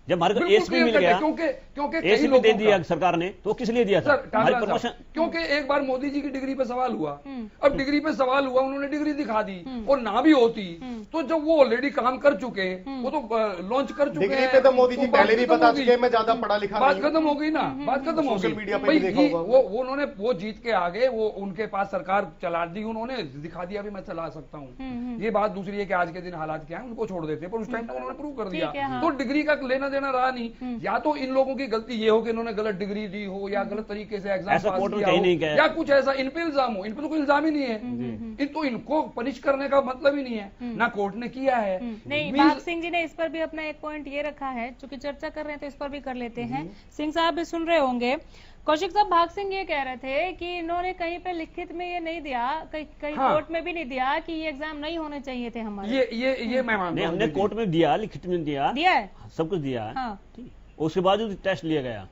जब हमारे को एस भी मिल गया,
क्योंकि
एस भी दे दिया सरकार ने, तो किस लिए दिया था? हमारी प्रमोशन,
क्योंकि एक बार मोदी जी की डिग्री पे सवाल हुआ, अब डिग्री पे सवाल हुआ, उन्होंने डिग्री दिखा दी, और ना भी होती तो जब वो ऑलरेडी काम कर चुके, वो तो लॉन्च कर चुके
डिग्री पे तो मोदी जी पहले भी बता चुके, मैं ज्यादा पढ़ा लिखा,
बात खत्म हो गई ना, बात खत्म हो गई।
सोशल मीडिया पे देखा होगा,
वो उन्होंने वो जीत के आगे, वो उनके पास सरकार चला दी, उन्होंने दिखा दिया भी मैं चला सकता हूँ। ये बात दूसरी है कि आज के दिन हालात क्या है उनको छोड़ देते, पर उस टाइम तक उन्होंने प्रूव कर दिया, तो डिग्री का लेना देना रहा नहीं। या तो इन लोगों की गलती ये हो कि इन्होंने गलत डिग्री दी हो, या गलत तरीके से एग्जाम पास किया हो, या कुछ ऐसा, इन पे इल्जाम हो। इन पे तो कोई इल्जाम ही नहीं है, तो इनको पनिश करने का मतलब ही नहीं है, ना कोर्ट ने किया है।
नहीं, भाग सिंह जी ने इस पर भी अपना एक पॉइंट ये रखा है, चूंकि चर्चा कर रहे हैं तो इस पर भी कर लेते हैं। सिंह साहब भी सुन रहे होंगे, कौशिक साहब, भाग सिंह ये कह रहे थे कि इन्होंने कहीं पे लिखित में ये नहीं दिया, कहीं
हाँ।
कोर्ट में भी नहीं दिया कि ये एग्जाम नहीं होने चाहिए थे हमारे।
ये मैं मानता हूं।
हमने कोर्ट में दिया, लिखित में दिया
है,
सब कुछ दिया है।
हाँ।
उसके बाद टेस्ट लिया गया,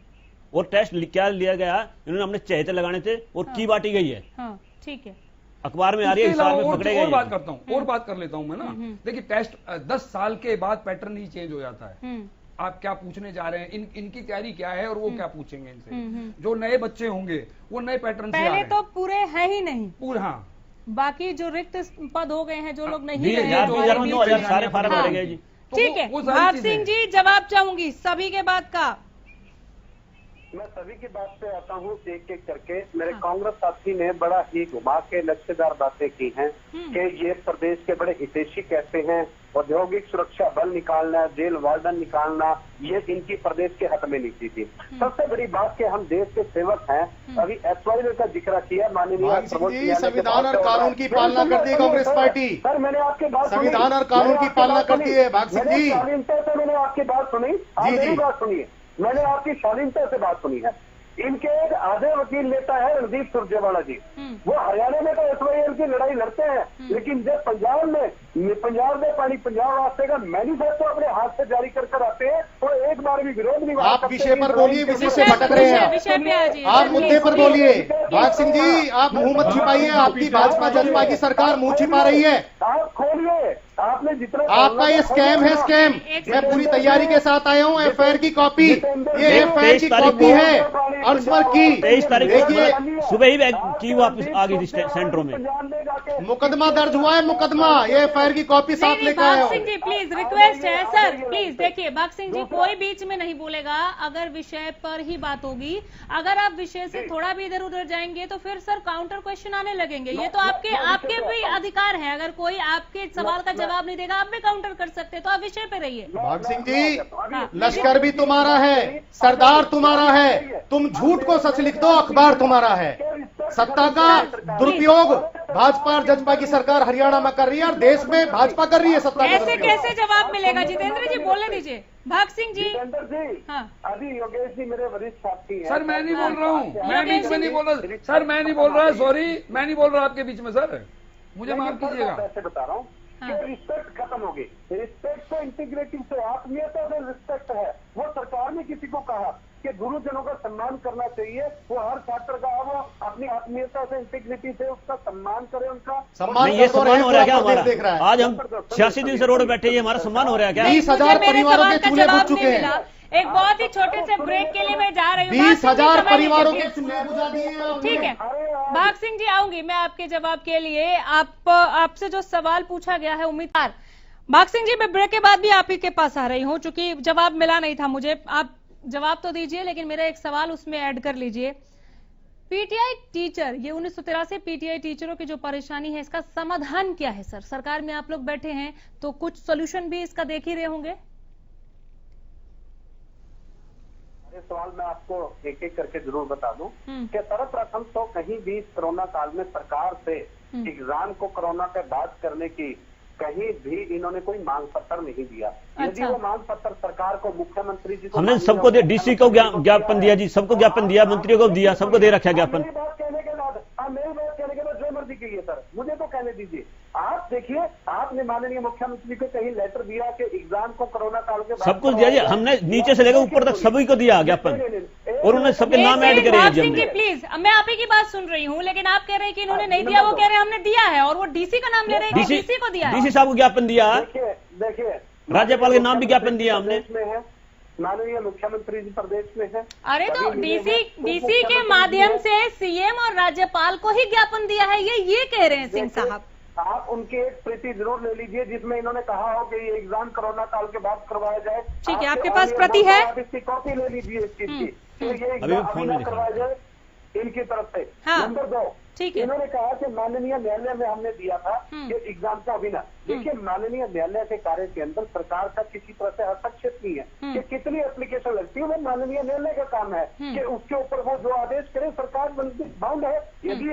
और टेस्ट क्या लिया गया, इन्होंने हमने चहेते लगाने थे और की बांटी गई है।
हाँ, ठीक है,
अखबार में आ रही है, हिसाब में पकड़े गए।
और बात करता हूँ, और बात कर लेता हूँ मैं ना। देखिए, टेस्ट 10 साल के बाद पैटर्न ही चेंज हो जाता है। आप क्या पूछने जा रहे हैं, इनकी तैयारी क्या है और वो क्या पूछेंगे इनसे। जो नए बच्चे होंगे वो नए पैटर्न से आ रहे हैं।
पहले तो पूरे है ही नहीं
पूरे, हाँ,
बाकी जो रिक्त पद हो गए हैं, जो लोग नहीं
सारे फार्म भरे गए जी।
ठीक है, भाग सिंह जी जवाब चाहूंगी सभी के बाद का।
मैं सभी की बात पे आता हूँ एक एक करके। मेरे कांग्रेस साथी ने बड़ा ही घुमा के लक्ष्यदार बातें की हैं कि ये प्रदेश के बड़े हितैषी कहते हैं, औद्योगिक सुरक्षा बल निकालना, जेल वार्डन निकालना, ये इनकी प्रदेश के हक में नीति थी। सबसे बड़ी बात कि हम देश के सेवक हैं। अभी SYL का जिक्र किया माननीय
संविधान और कानून की पालना करती है कांग्रेस पार्टी।
सर, मैंने आपकी बात
संविधान और कानून की पालना करती है भाग सिंह जी।
शालीनता से मैंने आपकी बात सुनी, आप मेरी बात सुनिए। मैंने आपकी शालीनता से बात सुनी है। इनके एक आधे वकील नेता है रणदीप सुरजेवाला जी, वो हरियाणा में तो SYL की लड़ाई लड़ते हैं, लेकिन जब पंजाब में पानी पंजाब वास्ते का मैनिफेस्टो अपने हाथ से जारी कर आते हैं तो एक बार भी विरोध नहीं।
आप विषय पर बोलिए, विषय से भटक रहे हैं आप, मुद्दे पर बोलिए। भाग सिंह जी, आप मुंह मत छिपाइए, आपकी भाजपा जनता की सरकार मुंह छिपा रही है।
आप खोलिए, आपने जितना
आपका ये स्कैम है, स्कैम। मैं पूरी तैयारी के साथ आया हूँ। FIR की कॉपी, ये FIR की कॉपी है अंशवर की।
23 तारीख को सुबह ही की वापस आ गई सेंटरों में।
मुकदमा दर्ज हुआ है, मुकदमा। ये FIR की कॉपी साथ लेकर आया
भाग सिंह जी प्लीज रिक्वेस्ट है सर, प्लीज देखिए भाग सिंह जी, कोई बीच में नहीं बोलेगा अगर विषय पर ही बात होगी। अगर आप विषय से थोड़ा भी इधर उधर जाएंगे तो फिर सर काउंटर क्वेश्चन आने लगेंगे। ये तो आपके भी अधिकार है, अगर कोई आपके सवाल का जवाब नहीं देगा आप भी काउंटर कर सकते, तो आप विषय पे रहिए।
भाग सिंह जी, लश्कर भी तुम्हारा है, सरदार तुम्हारा है, तुम झूठ को सच लिख दो, अखबार तुम्हारा है। सत्ता का दुरुपयोग भाजपा और जजपा की सरकार हरियाणा में कर रही है और देश में भाजपा कर रही है सत्ता।
ऐसे कैसे जवाब मिलेगा? जितेंद्र जी बोलने दीजिए। भाग सिंह जी,
हाँ, अभी योगेश जी मेरे वरिष्ठ साथी हैं।
सर मैं नहीं बोल रहा हूँ, मैं बीच में नहीं बोल रहा सर, मैं नहीं बोल रहा, सॉरी, मैं नहीं बोल रहा आपके बीच में सर, मुझे माफ कीजिएगा।
ऐसे बता रहा हूँ रिस्पेक्ट खत्म हो गई। रिस्पेक्ट तो इंटीग्रिटी से, आत्मीयता से रिस्पेक्ट है। वो सरकार ने किसी को कहा कि गुरुजनों का सम्मान करना चाहिए, वो हर छात्र का वो अपनी आत्मीयता से, इंटीग्रिटी से उसका सम्मान करे, उनका
सम्मान। ये सम्मान हो रहा है क्या हमारा? आज हम 86 दिन से रोड बैठे, ये हमारा सम्मान हो रहा है क्या?
20,000 परिवारों के चूल्हे बुझ चुके हैं।
एक बहुत ही छोटे से ब्रेक के लिए मैं जा रही हूँ।
20,000 परिवारों के चूल्हे बुझा दिए।
ठीक है भाग सिंह जी, आऊंगी मैं आपके जवाब के लिए। आपसे जो सवाल पूछा गया है उम्मीदवार भाग सिंह जी, मैं ब्रेक के बाद भी आप ही के पास आ रही हूँ, चूंकि जवाब मिला नहीं था मुझे। आप जवाब तो दीजिए, लेकिन मेरा एक सवाल उसमें ऐड कर लीजिए। पीटीआई टीचर, ये 1983 पीटीआई टीचरों की जो परेशानी है, इसका समाधान क्या है सर? सरकार में आप लोग बैठे हैं तो कुछ सोल्यूशन भी इसका देख ही रहे होंगे।
ये सवाल मैं आपको एक एक करके जरूर बता दूं कि सर्वप्रथम तो कहीं भी इस कोरोना काल में सरकार से एग्जाम को कोरोना के बाद करने की कहीं भी इन्होंने कोई मांग पत्र नहीं दिया। यदि वो मांग पत्र सरकार को, मुख्यमंत्री जी को,
हमने सबको दिया, DC को ज्ञापन दिया जी, सबको ज्ञापन दिया, मंत्रियों को दिया, सबको दे रखा ज्ञापन।
मेरी बात कहने के बाद जो मर्जी कहिए सर, मुझे तो कहने दीजिए। आप देखिए, आपने माननीय मुख्यमंत्री को कहीं लेटर दिया कि एग्जाम को कोरोना काल के बाद
सब कुछ दिया जी, हमने नीचे से लेकर ऊपर तक सभी को दिया ज्ञापन, और उन्होंने सबके नाम ऐड करे हैं।
प्लीज, मैं आप ही की बात सुन रही हूँ, लेकिन आप कह रहे हैं कि इन्होंने नहीं दिया, वो कह रहे हैं हमने दिया है, और वो DC का नाम ले रहे हैं, DC को दिया।
DC साहब को ज्ञापन दिया,
देखिए
राज्यपाल के नाम भी ज्ञापन दिया हमने।
माननीय मुख्यमंत्री जी प्रदेश में है।
अरे तो DC के माध्यम से CM और राज्यपाल को ही ज्ञापन दिया है, ये कह रहे हैं सिंह साहब।
आप उनकी एक प्रति जरूर ले लीजिए जिसमें इन्होंने कहा हो कि ये एग्जाम कोरोना काल के बाद करवाया जाए।
ठीक है, आपके पास प्रति है,
आप इसकी कॉपी ले लीजिए इस चीज की, तो ये एग्जाम करवाया जाए इनकी तरफ से। नंबर 2,
ठीक है,
इन्होंने कहा कि माननीय न्यायालय में हमने दिया था कि एग्जाम का अभिनय। देखिए, माननीय न्यायालय के कार्य के अंदर सरकार का किसी तरह से हस्तक्षेप नहीं है कि कितनी एप्लीकेशन लगती है, वो माननीय न्यायालय का काम है कि उसके ऊपर वो जो आदेश करे, सरकार बाउंड है। यदि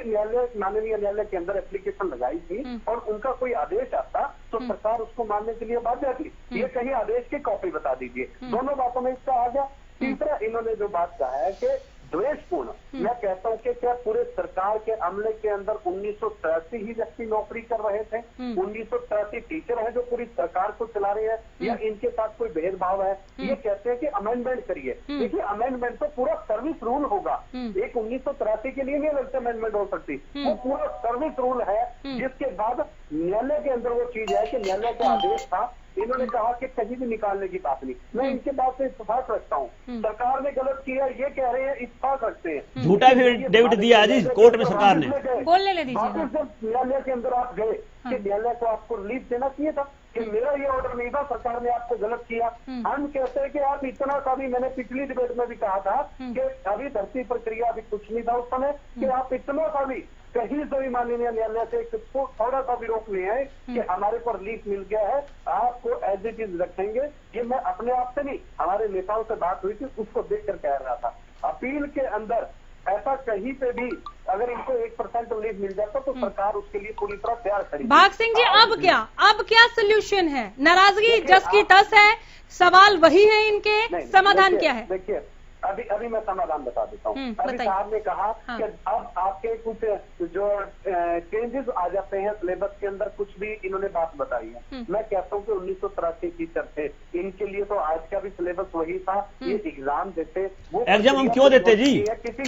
माननीय न्यायालय के अंदर एप्लीकेशन लगाई थी और उनका कोई आदेश आता तो सरकार उसको मानने के लिए बाध्य थी। ये कहीं आदेश की कॉपी बता दीजिए। दोनों बातों में इसका आ गया। तीसरा, इन्होंने जो बात कहा है कि द्वेषपूर्ण। मैं कहता हूं कि क्या पूरे सरकार के अमले के अंदर 1983 ही व्यक्ति नौकरी कर रहे थे? 1983 टीचर हैं जो पूरी सरकार को चला रहे हैं, या इनके साथ कोई भेदभाव है? ये कहते हैं कि अमेंडमेंट करिए। देखिए, अमेंडमेंट तो पूरा सर्विस रूल होगा, एक 1983 के लिए नहीं अलग से अमेंडमेंट हो सकती, वो पूरा सर्विस रूल है, जिसके बाद न्यायालय के अंदर वो चीज है कि न्यायालय का आदेश था, इन्होंने कहा कि कहीं भी निकालने की बात नहीं। मैं इनके बात से इत्तेफाक रखता हूँ, सरकार ने गलत किया ये कह रहे हैं, इत्तेफाक रखते हैं।
झूठा एफिडेविट दिया जी कोर्ट में सरकार ने।
बोलने ले दीजिए।
वापस जब न्यायालय के अंदर आप गए कि न्यायालय को आपको रिलीफ देना चाहिए था कि मेरा ये ऑर्डर नहीं था, सरकार ने आपको गलत किया। हम कहते हैं कि आप इतना सा भी, मैंने पिछली डिबेट में भी कहा था कि अभी भर्ती प्रक्रिया अभी कुछ नहीं था उस समय, कि आप इतना सा भी कहीं से भी माननीय न्यायालय से थोड़ा सा भी रोक लिए हैं कि हमारे को रिलीफ मिल गया है, आपको एज इट इज रखेंगे। ये मैं अपने आप से नहीं, हमारे नेताओं से बात हुई थी, उसको देखकर कह रहा था। अपील के अंदर ऐसा कहीं पे भी अगर इनको 1% रिलीफ मिल जाता तो सरकार उसके लिए पूरी तरह तैयार खड़ी।
भाग सिंह जी, अब क्या सोल्यूशन है? नाराजगी जस की तस है, सवाल वही है इनके, समाधान क्या है?
देखिए, अभी मैं समाधान बता देता हूँ। अभी साहब ने कहा कि अब आपके कुछ जो चेंजेस आ जाते हैं सिलेबस के अंदर, कुछ भी इन्होंने बात बताई है। मैं कहता हूँ कि 1983 टीचर थे, इनके लिए तो आज का भी सिलेबस वही था। ये एग्जाम देते, वो
एग्जाम हम क्यों देते जी?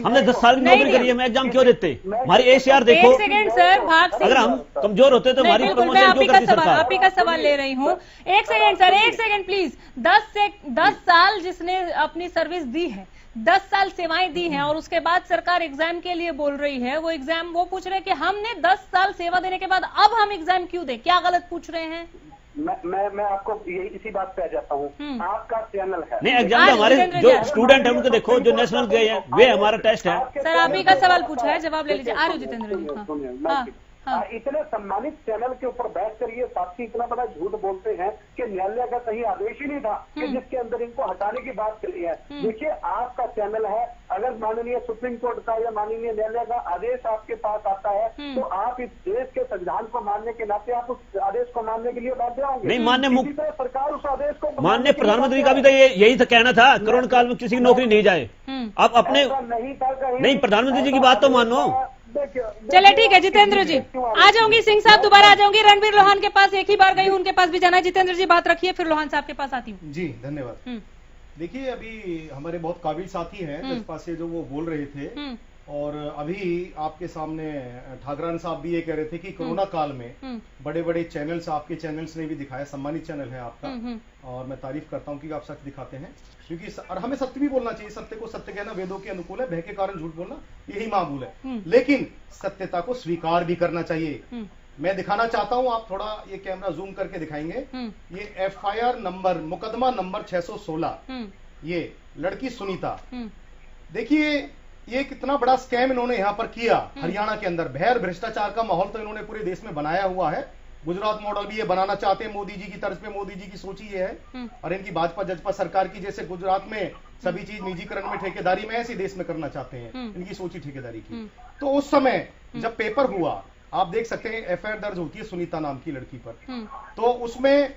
हमने 10 साल की नौकरी करी है, मैं एग्जाम क्यों देते? हमारी ACR देखो।
एक सेकंड सर, भाग सिंह,
अगर हम कमजोर होते तो हमारी प्रमोशन क्यों करती सरकार?
आप ही का सवाल ले रही हूँ। एक सेकंड सर, एक सेकंड प्लीज। 10 साल जिसने अपनी सर्विस दी है, 10 साल सेवाएं दी हैं, और उसके बाद सरकार एग्जाम के लिए बोल रही है, वो एग्जाम वो पूछ रहे हैं कि हमने 10 साल सेवा देने के बाद अब हम एग्जाम क्यों दें? क्या गलत पूछ रहे हैं?
मैं आपको यही इसी बात पे आ जाता हूँ। आपका चैनल है,
नहीं एग्जाम में हमारे जो स्टूडेंट है उनको देखो, जो नेशनल गए हैं वे हमारा टेस्ट है।
सर, आप ही का सवाल पूछा है, जवाब ले लीजिए। आ रहे हो जितेंद्र जी।
इतने सम्मानित चैनल के ऊपर बैठ कर ये साथी इतना बड़ा झूठ बोलते हैं कि न्यायालय का कहीं आदेश ही नहीं था कि जिसके अंदर इनको हटाने की बात करी है। देखिए, आपका चैनल है, अगर माननीय सुप्रीम कोर्ट का या माननीय न्यायालय का आदेश आपके पास आता है तो आप इस देश के संविधान को मानने के नाते आप उस आदेश को मानने के लिए बाध्य होंगे।
नहीं, माननीय
सरकार उस आदेश को,
माननीय प्रधानमंत्री का भी तो यही तो कहना था, कोरोना काल में किसी की नौकरी नहीं जाए। अब अपने नहीं, प्रधानमंत्री जी की बात तो मानो।
चले ठीक है जितेंद्र जी, आ जाऊंगी। सिंह साहब दोबारा आ जाऊंगी। रणबीर लोहान के पास एक ही बार गई हूं, उनके पास भी जाना है। जितेंद्र जी बात रखिए, फिर लोहान साहब के पास आती हूँ।
जी धन्यवाद। देखिए, अभी हमारे बहुत काबिल साथी हैं जसपा से जो वो बोल रहे थे, और अभी आपके सामने ठाकरान साहब भी ये कह रहे थे कि कोरोना काल में बड़े बड़े चैनल्स, आपके चैनल्स ने भी दिखाया, सम्मानित चैनल है आपका, और मैं तारीफ करता हूं कि आप सत्य दिखाते हैं, क्योंकि और हमें सत्य भी बोलना चाहिए। सत्य को सत्य कहना वेदों के अनुकूल है, भय के कारण झूठ बोलना यही मामूल है, लेकिन सत्यता को स्वीकार भी करना चाहिए। मैं दिखाना चाहता हूं, आप थोड़ा ये कैमरा जूम करके दिखाएंगे। ये FIR नंबर, मुकदमा नंबर 616, ये लड़की सुनीता। देखिए, ये कितना बड़ा स्कैम इन्होंने यहाँ पर किया हरियाणा के अंदर। भय और भ्रष्टाचार का माहौल तो इन्होंने पूरे देश में बनाया हुआ है। गुजरात मॉडल भी ये बनाना चाहते हैं मोदी जी की तर्ज पे। मोदी जी की सोच ही ये है, और इनकी भाजपा जजपा सरकार की, जैसे गुजरात में सभी चीज निजीकरण में, ठेकेदारी में, ऐसे देश में करना चाहते हैं। इनकी सोच ही ठेकेदारी की। तो उस समय जब पेपर हुआ, आप देख सकते हैं FIR दर्ज होती है सुनीता नाम की लड़की पर, तो उसमें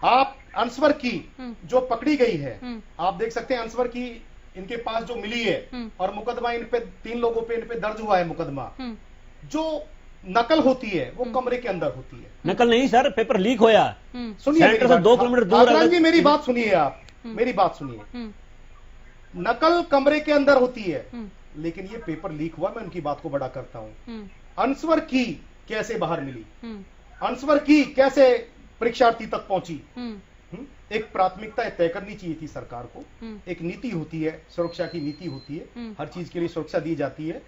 आप अंसवर की जो पकड़ी गई है, आप देख सकते हैं अंसवर की इनके पास जो मिली है, और मुकदमा इन पे 3 लोगों पे इन पे दर्ज हुआ है मुकदमा। जो नकल होती है वो कमरे के अंदर होती है।
नकल नहीं सर, पेपर लीक होया।
सुनिए,
सेंटर से 2 किलोमीटर दूर
जी, मेरी बात सुनिए, आप मेरी बात सुनिए। नकल कमरे के अंदर होती है, लेकिन ये पेपर लीक हुआ। मैं उनकी बात को बड़ा करता हूं। अंसवर की कैसे बाहर मिली, अंसवर की कैसे परीक्षार्थी तक पहुंची? एक प्राथमिकता तय करनी चाहिए थी सरकार को। एक नीति होती है, सुरक्षा की नीति होती है, हर चीज के लिए सुरक्षा दी जाती है,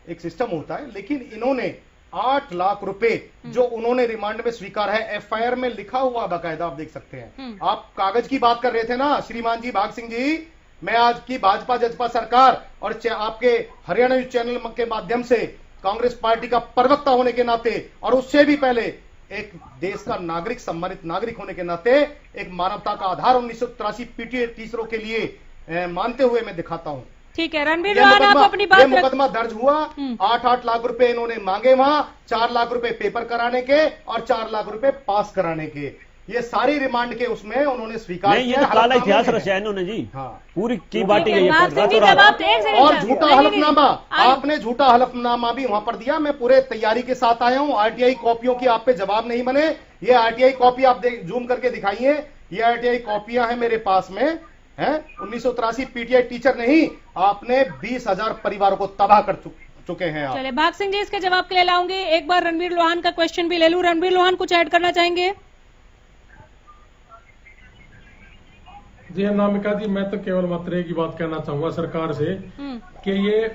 एक सिस्टम होता है। लेकिन इन्होंने 8 लाख रुपए जो उन्होंने रिमांड में स्वीकार है, FIR में लिखा हुआ बाकायदा, आप देख सकते हैं। आप कागज की बात कर रहे थे ना श्रीमान जी, भाग सिंह जी। मैं आज की भाजपा जजपा सरकार और आपके हरियाणा न्यूज चैनल के माध्यम से कांग्रेस पार्टी का प्रवक्ता होने के नाते, और उससे भी पहले एक देश का नागरिक, सम्मानित नागरिक होने के नाते, एक मानवता का आधार 1983 PTI टीचरों के लिए मानते हुए मैं दिखाता हूं।
ठीक है रणबीर लोहान, आप अपनी बात रख...
मुकदमा दर्ज हुआ। 8 लाख रुपए इन्होंने मांगे वहां, 4 लाख रुपए पेपर कराने के और 4 लाख रुपए पास कराने के। ये सारी रिमांड के उसमें उन्होंने स्वीकार
नहीं, ये तो काला इतिहास रचा है इन्होंने जी।
हाँ,
पूरी की बाटी गई है
और झूठा हलफनामा, आपने झूठा हलफनामा भी वहां पर दिया। मैं पूरे तैयारी के साथ आया हूं, आरटीआई कॉपियों की आप पे जवाब नहीं बने। ये आरटीआई कॉपी आप जूम करके दिखाइए, ये आरटीआई कॉपियां हैं मेरे पास में, है 1983 पीटीआई टीचर नहीं, आपने 20,000 परिवारों को तबाह कर चुके हैं आप।
चलिए भाग सिंह जी इसके जवाब के लिए लाऊंगी। एक बार रणवीर लोहान का क्वेश्चन भी ले लूं। रणवीर लोहान कुछ ऐड करना चाहेंगे?
जी अनामिका जी, मैं तो केवल मात्र की बात कहना चाहूंगा सरकार से कि ये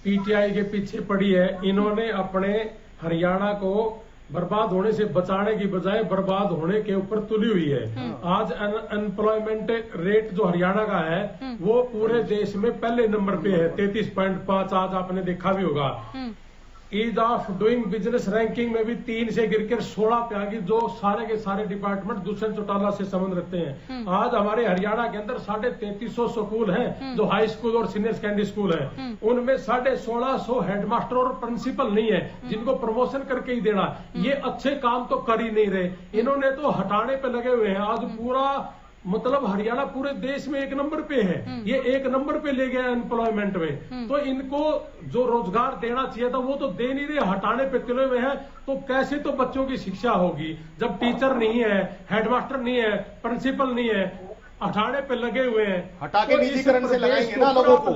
पीटीआई के पीछे पड़ी है। इन्होंने अपने हरियाणा को बर्बाद होने से बचाने की बजाय बर्बाद होने के ऊपर तुली हुई है। आज अनएम्प्लॉयमेंट रेट जो हरियाणा का है वो पूरे देश में पहले नंबर पे है, 33.5। आज आपने देखा भी होगा। Ease of doing business ranking में भी 3 से गिरकर 16 पे आ गई, जो सारे के सारे डिपार्टमेंट दुष्यंत चौटाला से संबंध रखते हैं। आज हमारे हरियाणा के अंदर 350 स्कूल हैं जो हाई स्कूल और सीनियर सेकेंडरी स्कूल हैं। उनमें 1650 हेडमास्टर और प्रिंसिपल नहीं है जिनको प्रमोशन करके ही देना। ये अच्छे काम तो कर ही नहीं रहे, इन्होंने तो हटाने पे लगे हुए हैं। आज पूरा मतलब हरियाणा पूरे देश में 1 नंबर पे है, ये 1 नंबर पे ले गया एम्प्लॉयमेंट में। तो इनको जो रोजगार देना चाहिए था वो तो दे नहीं रहे, हटाने पे तुले हुए हैं। तो कैसे तो बच्चों की शिक्षा होगी जब टीचर नहीं है, हेडमास्टर नहीं है, प्रिंसिपल नहीं है, हटाने पे लगे हुए हैं।
हटा के निजीकरण से लगाएंगे ना लोगों को।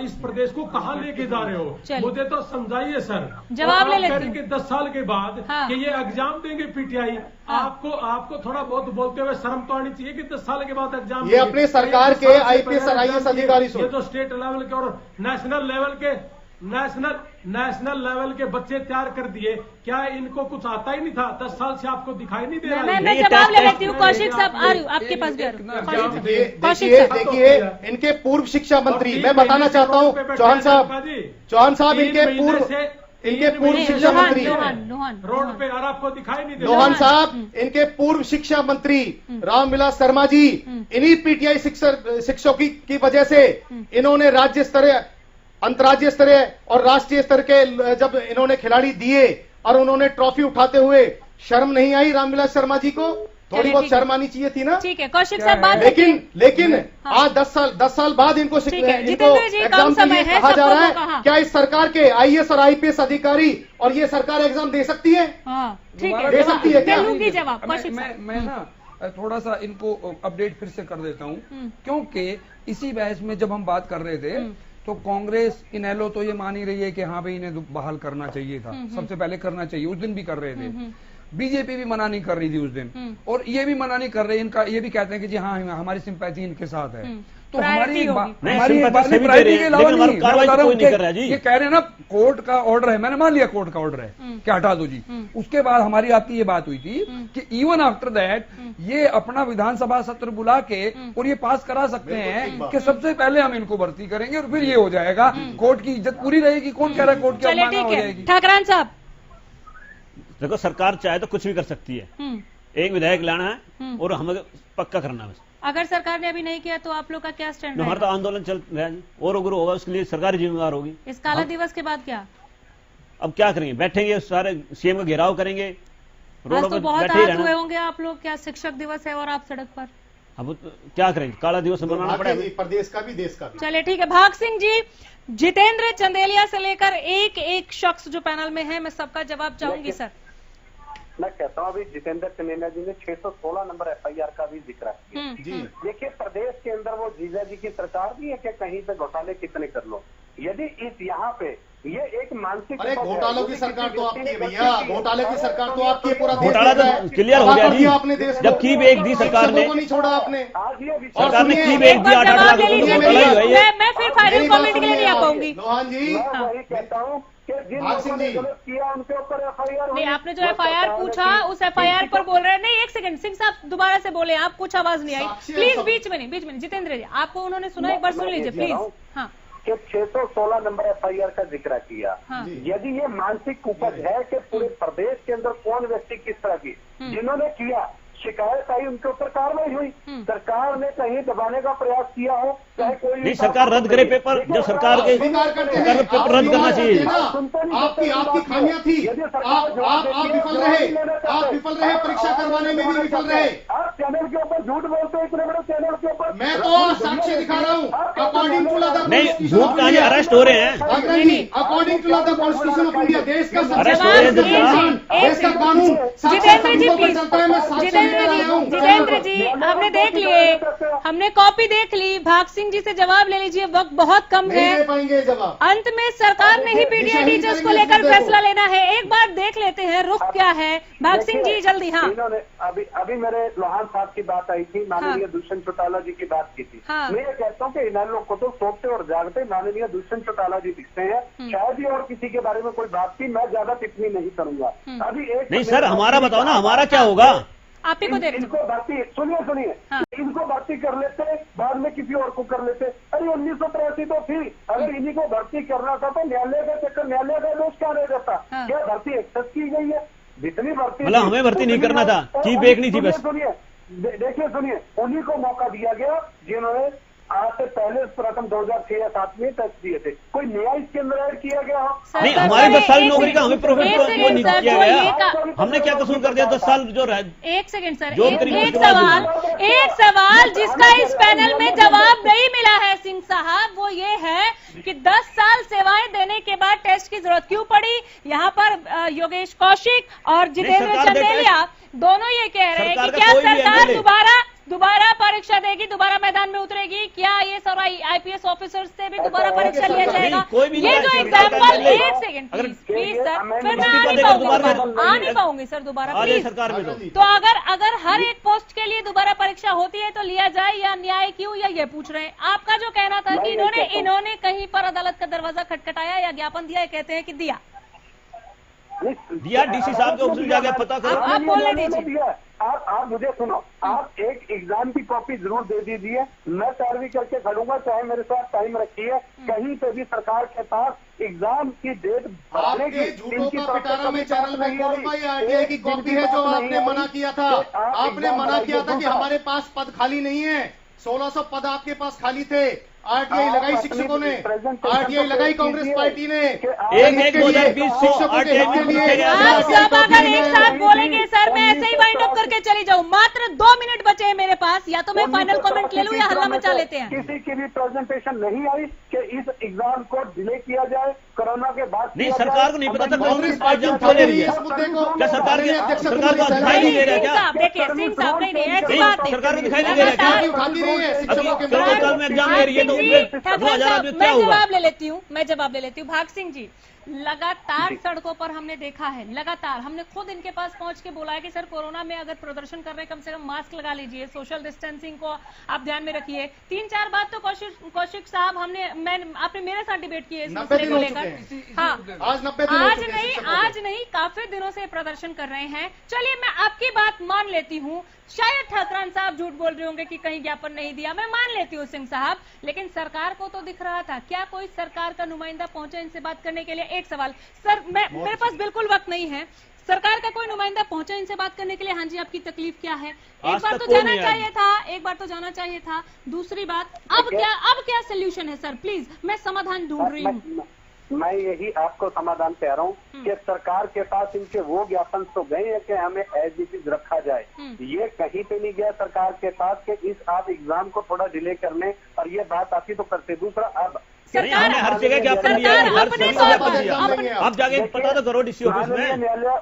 इस प्रदेश को कहाँ लेके जा रहे हो? मुझे तो समझाइए सर।
जवाब ले लेते
हैं 10 साल के बाद कि ये एग्जाम देंगे पीटीआई। आपको थोड़ा बहुत बोलते हुए शर्म तो आनी चाहिए कि 10 साल के बाद एग्जाम।
ये अपने सरकार के आईपीएस और आईएएस अधिकारी,
ये तो स्टेट लेवल के और नेशनल लेवल के बच्चे तैयार कर दिए। क्या इनको कुछ आता ही नहीं था? 10 साल से आपको दिखाई नहीं दे रहा?
मैं जवाब ले लेती हूँ। कौशिक साहब आ रही हूँ आपके पास।
देखिए इनके पूर्व शिक्षा मंत्री, मैं बताना चाहता हूँ चौहान साहब इनके पूर्व शिक्षा मंत्री
रोड पे और आपको दिखाई नहीं दे।
लोहान साहब इनके पूर्व शिक्षा मंत्री रामविलास शर्मा जी, इन्हीं पीटीआई शिक्षकों की वजह से इन्होंने राज्य स्तरीय, अंतर्राज्यीय स्तरीय और राष्ट्रीय स्तर के जब इन्होंने खिलाड़ी दिए और उन्होंने ट्रॉफी उठाते हुए, शर्म नहीं आई रामविलास शर्मा जी को? थोड़ी बहुत शर्म आनी चाहिए थी ना।
ठीक है कौशिक साहब बात।
लेकिन आज 10 साल बाद इनको एग्जाम के लिए कहा जा रहा है। क्या इस सरकार के आईएएस और आईपीएस अधिकारी और ये सरकार एग्जाम दे सकती है?
ठीक है,
दे सकती है क्या?
जवाब
मैं ना थोड़ा सा इनको अपडेट फिर से कर देता हूँ, क्योंकि इसी बहस में जब हम बात कर रहे थे तो कांग्रेस इनेलो तो ये मान ही रही है कि हाँ भाई इन्हें बहाल करना चाहिए था, सबसे पहले करना चाहिए, उस दिन भी कर रहे थे। बीजेपी भी मना नहीं कर रही थी उस दिन, और ये भी मना नहीं कर रहे, इनका ये भी कहते हैं कि जी हाँ हमारी सिंपैथी इनके साथ है। तो हमारी प्रायोरिटी के अलावा नहीं, ये कह रहे हैं ना कोर्ट का ऑर्डर है, मैंने मान लिया कोर्ट का ऑर्डर है कि हटा दो जी। उसके बाद हमारी आपकी ये बात हुई थी कि इवन आफ्टर दैट ये अपना विधानसभा सत्र बुला के और ये पास करा सकते हैं कि सबसे पहले हम इनको भर्ती करेंगे और फिर ये हो जाएगा, कोर्ट की इज्जत पूरी रहेगी। कौन कह रहा है कोर्ट की अवमानना हो जाएगी?
ठाकरान साहब
देखो, सरकार चाहे तो कुछ भी कर सकती है, एक विधायक लाना है और हमें पक्का करना है।
अगर सरकार ने अभी नहीं किया तो आप लोग का क्या स्टैंड?
हमारा तो आंदोलन चल रहा है और अगर होगा उसके लिए सरकार जिम्मेदार होगी।
इस काला दिवस के बाद क्या?
अब क्या करेंगे? बैठेंगे, सारे सीएम का घेराव करेंगे,
रोडों पर बैठे ही रहना। हुए होंगे आप लोग, क्या शिक्षक दिवस है और आप सड़क पर?
अब क्या करेंगे? काला दिवस बनाना पड़ेगा,
प्रदेश का भी देश का भी।
चलिए ठीक है। भाग सिंह जी, जितेंद्र चंदेलिया से लेकर एक शख्स जो पैनल में है, मैं सबका जवाब चाहूंगी सर।
मैं कहता हूँ अभी जितेंद्र चंदेलिया जी ने 616 नंबर एफआईआर का भी जिक्र किया। देखिए प्रदेश के अंदर वो जीजा जी की सरकार भी है कि कहीं पे घोटाले कितने कर लो। यदि इस यहाँ पे ये एक मानसिक,
अरे घोटालों की सरकार तो आपकी है भैया, घोटाले की सरकार तो आपकी पूरा
घोटाला तो क्लियर हो गया जी।
आपने देश
जब की बेग दी सरकार ने,
नहीं छोड़ा आपने,
सरकार ने की बेग दी 8 लाख।
मैं फिर फाइनल कमेंट के लिए नहीं आ पाऊंगी।
लोहान जी वही कहता हूँ किया उनके ऊपर एफआईआर।
नहीं, आपने जो एफआईआर पूछा उस एफआईआर पर बोल रहे हैं। नहीं, एक सेकंड, सिंह साहब दोबारा से बोले, आप कुछ आवाज नहीं आई प्लीज। बीच में नहीं, जितेंद्र जी आपको उन्होंने सुना, एक बार सुन लीजिए प्लीज। हाँ,
कि 616 नंबर एफआईआर का जिक्र किया। यदि ये मानसिक कुपज है कि पूरे प्रदेश के अंदर कौन व्यक्ति किस तरह की, जिन्होंने किया शिकायत आई, उनके ऊपर कार्रवाई हुई। सरकार ने कहीं दबाने का प्रयास किया हो, चाहे कोई
नहीं, सरकार रद्द करे पेपर, जो सरकार के पेपर रद्द करना चाहिए।
आपकी खामियां थी, आप विफल रहे, परीक्षा करवाने में भी विफल रहे।
आप चैनल के ऊपर झूठ बोलते हैं, इतने बड़े चैनल के ऊपर।
मैं तो साक्ष्य दिखा रहा हूँ, अकॉर्डिंग टू द
नहीं, झूठ कहानी अरेस्ट हो रहे हैं,
according to the constitution of India, देश का
अरेस्ट हो रहे हैं,
देश का कानून
जितेंद्र जी प्लीज, जितेंद्र जी हमने देख लिए, हमने कॉपी देख ली, भाग सिंह जी से जवाब ले लीजिए, वक्त बहुत कम है। अंत में सरकार ने ही पीटीआई टीचर्स को लेकर फैसला लेना है, एक बार देख लेते हैं रुख क्या है। भाग सिंह जी जल्दी। हाँ,
इन्होंने अभी मेरे लोहान साहब की बात आई थी, माननीय दुष्यंत चौटाला जी की बात की थी। मैं ये कहता हूँ कि इन लोग को तो सोचते और जागते माननीय दुष्यंत चौटाला जी दिखते हैं, शायद ही और किसी के बारे में कोई बात की, मैं ज्यादा टिप्पणी नहीं करूंगा। अभी एक
नहीं सर, हमारा बताओ ना, हमारा क्या होगा?
आप ही को दे
इनको भर्ती, सुनिए, इनको भर्ती कर लेते, बाद में किसी और को कर लेते। अरे 1983 तो थी, अगर इन्हीं को भर्ती करना था तो न्यायालय का चक्कर, न्यायालय का दोष क्या रह जाता? क्या भर्ती एक्सेस की गई है? जितनी भर्ती,
मतलब हमें भर्ती नहीं करना था, चीफ एक नहीं थी बस।
सुनिए, उन्हीं को मौका दिया गया जिन्होंने आज से पहले प्रथम 2006 या 7 में टेस्ट दिए थे। कोई नया इसके अंदर ऐड किया गया?
नहीं, हमारी 10 साल नौकरी का हमें प्रोफिट वो नहीं किया गया। हमने क्या कसूर कर दिया? 10 साल जो रहा।
एक सेकंड सर, एक सवाल जिसका इस पैनल में जवाब नहीं मिला है सिंह साहब, वो ये है कि 10 साल सेवाएं देने के बाद टेस्ट की जरूरत क्यों पड़ी? यहाँ पर योगेश कौशिक और जितेंद्र चंदेलिया दोनों ये कह रहे हैं कि क्या सरकार दोबारा परीक्षा देगी, दोबारा मैदान में उतरेगी? क्या ये सारा आईपीएस ऑफिसर्स से भी दोबारा परीक्षा लिया जाएगा? ये जो एग्जाम्पल, एक सेकंड प्लीज सर, फिर मैं आ नहीं पाऊंगी सर दोबारा प्लीज। तो अगर हर एक पोस्ट के लिए दोबारा परीक्षा होती है तो लिया जाए या न्याय क्यों, या ये पूछ रहे हैं? आपका जो कहना था कि इन्होंने कहीं पर अदालत का दरवाजा खटखटाया या ज्ञापन दिया, कहते हैं कि दिया
डीसी साहब के ऑफिस में जाके पता करो।
आप बोलने दीजिए।
आप मुझे सुनो, आप एक एग्जाम की कॉपी जरूर दे दीजिए, मैं पैरवी करके खड़ूंगा, चाहे मेरे साथ टाइम रखिए। कहीं पे भी सरकार के पास एग्जाम की डेट बढ़ाने की
पिटारा में चैनल में आरटीआई की कॉपी है जो आपने मना किया था। आपने मना किया था कि हमारे पास पद खाली नहीं है, 1600 पद आपके पास खाली थे। आरटीआई लगाई शिक्षकों ने, आरटीआई लगाई कांग्रेस पार्टी ने।
एक 2020
आप सब अगर एक साथ बोलेंगे सर, मैं ऐसे ही वाइंड अप करके चली जाऊं। मात्र 2 मिनट बचे हैं मेरे पास, या तो मैं फाइनल कमेंट ले लूं या हल्ला मचा लेते हैं।
किसी की भी प्रेजेंटेशन नहीं आई कि इस एग्जाम को डिले किया जाए कोरोना के बाद।
नहीं, सरकार को नहीं पता था कांग्रेस पार्टी एग्जाम क्यों ले रही है। क्या सरकार को दिखाई नहीं दे रहा? क्या
देखिए सिंह साहब, नहीं ऐसी बात नहीं,
सरकार को दिखाई नहीं दे रहा? में एग्जाम ले रही है तो
मैं जवाब ले लेती हूँ। भाग सिंह जी, लगातार सड़कों पर हमने देखा है, लगातार हमने खुद इनके पास पहुंच के बोला है कि सर कोरोना में अगर प्रदर्शन कर रहे हैं कम से कम मास्क लगा लीजिए, सोशल डिस्टेंसिंग को आप ध्यान में रखिए। 3-4 बात तो कौशिक साहब आपने मेरे साथ डिबेट की है इस मसले को लेकर। हाँ, आज नहीं काफी दिनों से प्रदर्शन कर रहे हैं। चलिए मैं आपकी बात मान लेती हूँ, शायद ठाकरान साहब झूठ बोल रहे होंगे कि कहीं ज्ञापन नहीं दिया, मैं मान लेती हूँ सिंह साहब, लेकिन सरकार को तो दिख रहा था। क्या कोई सरकार का नुमाइंदा पहुंचा इनसे बात करने के लिए? एक सवाल सर, मेरे पास बिल्कुल वक्त नहीं है, सरकार का कोई नुमाइंदा पहुंचा इनसे बात करने के लिए? हाँ जी, आपकी तकलीफ क्या है? एक बार तो जाना चाहिए था। दूसरी बात, अब क्या सोल्यूशन है सर? प्लीज, मैं समाधान ढूंढ रही हूँ।
मैं यही आपको समाधान कह रहा हूँ कि सरकार के पास इनके वो ज्ञापन तो गए हैं कि हमें एज इट इज रखा जाए। ये कहीं पे नहीं गया सरकार के पास कि आप एग्जाम को थोड़ा डिले करने, और ये बात आती तो करते। दूसरा, अब
सरकार हर जगह ज्ञापन दिया है, आप जाके पता तो करो डीसी ऑफिस में।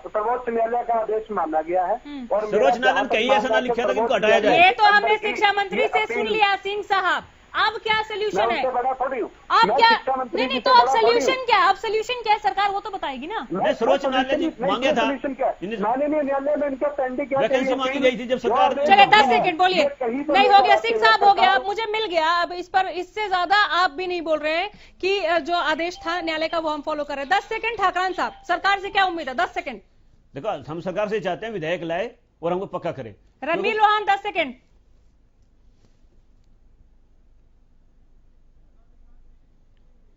सर्वोच्च न्यायालय का आदेश माना गया है और
सर्वोच्च न्यायालय ने कहीं ऐसा ना लिखा था कि उनको हटाया जाए।
ये तो हमने शिक्षा मंत्री से सुन लिया सिंह साहब। अब क्या सोल्यूशन है? अब क्या नहीं तो अब सोल्यूशन क्या? अब सोल्यूशन क्या है? सरकार वो तो बताएगी ना।
सर्वोच्च न्यायालय ने मांगा था,
माननीय न्यायालय में इनका पेंडिंग
वैकेंसी मांगी गई थी जब सरकार।
चले 10 सेकंड बोलिए। नहीं हो गया सिंह साहब, हो गया, अब मुझे मिल गया। अब इस पर इससे ज्यादा आप भी नहीं बोल रहे हैं कि जो आदेश था न्यायालय का वो हम फॉलो कर रहे हैं। 10 सेकंड ठाकरान साहब, सरकार से क्या उम्मीद है? 10 सेकंड।
देखो, हम सरकार से चाहते हैं विधेयक लाए और हमको पक्का करे।
रणवीर लोहान 10 सेकंड।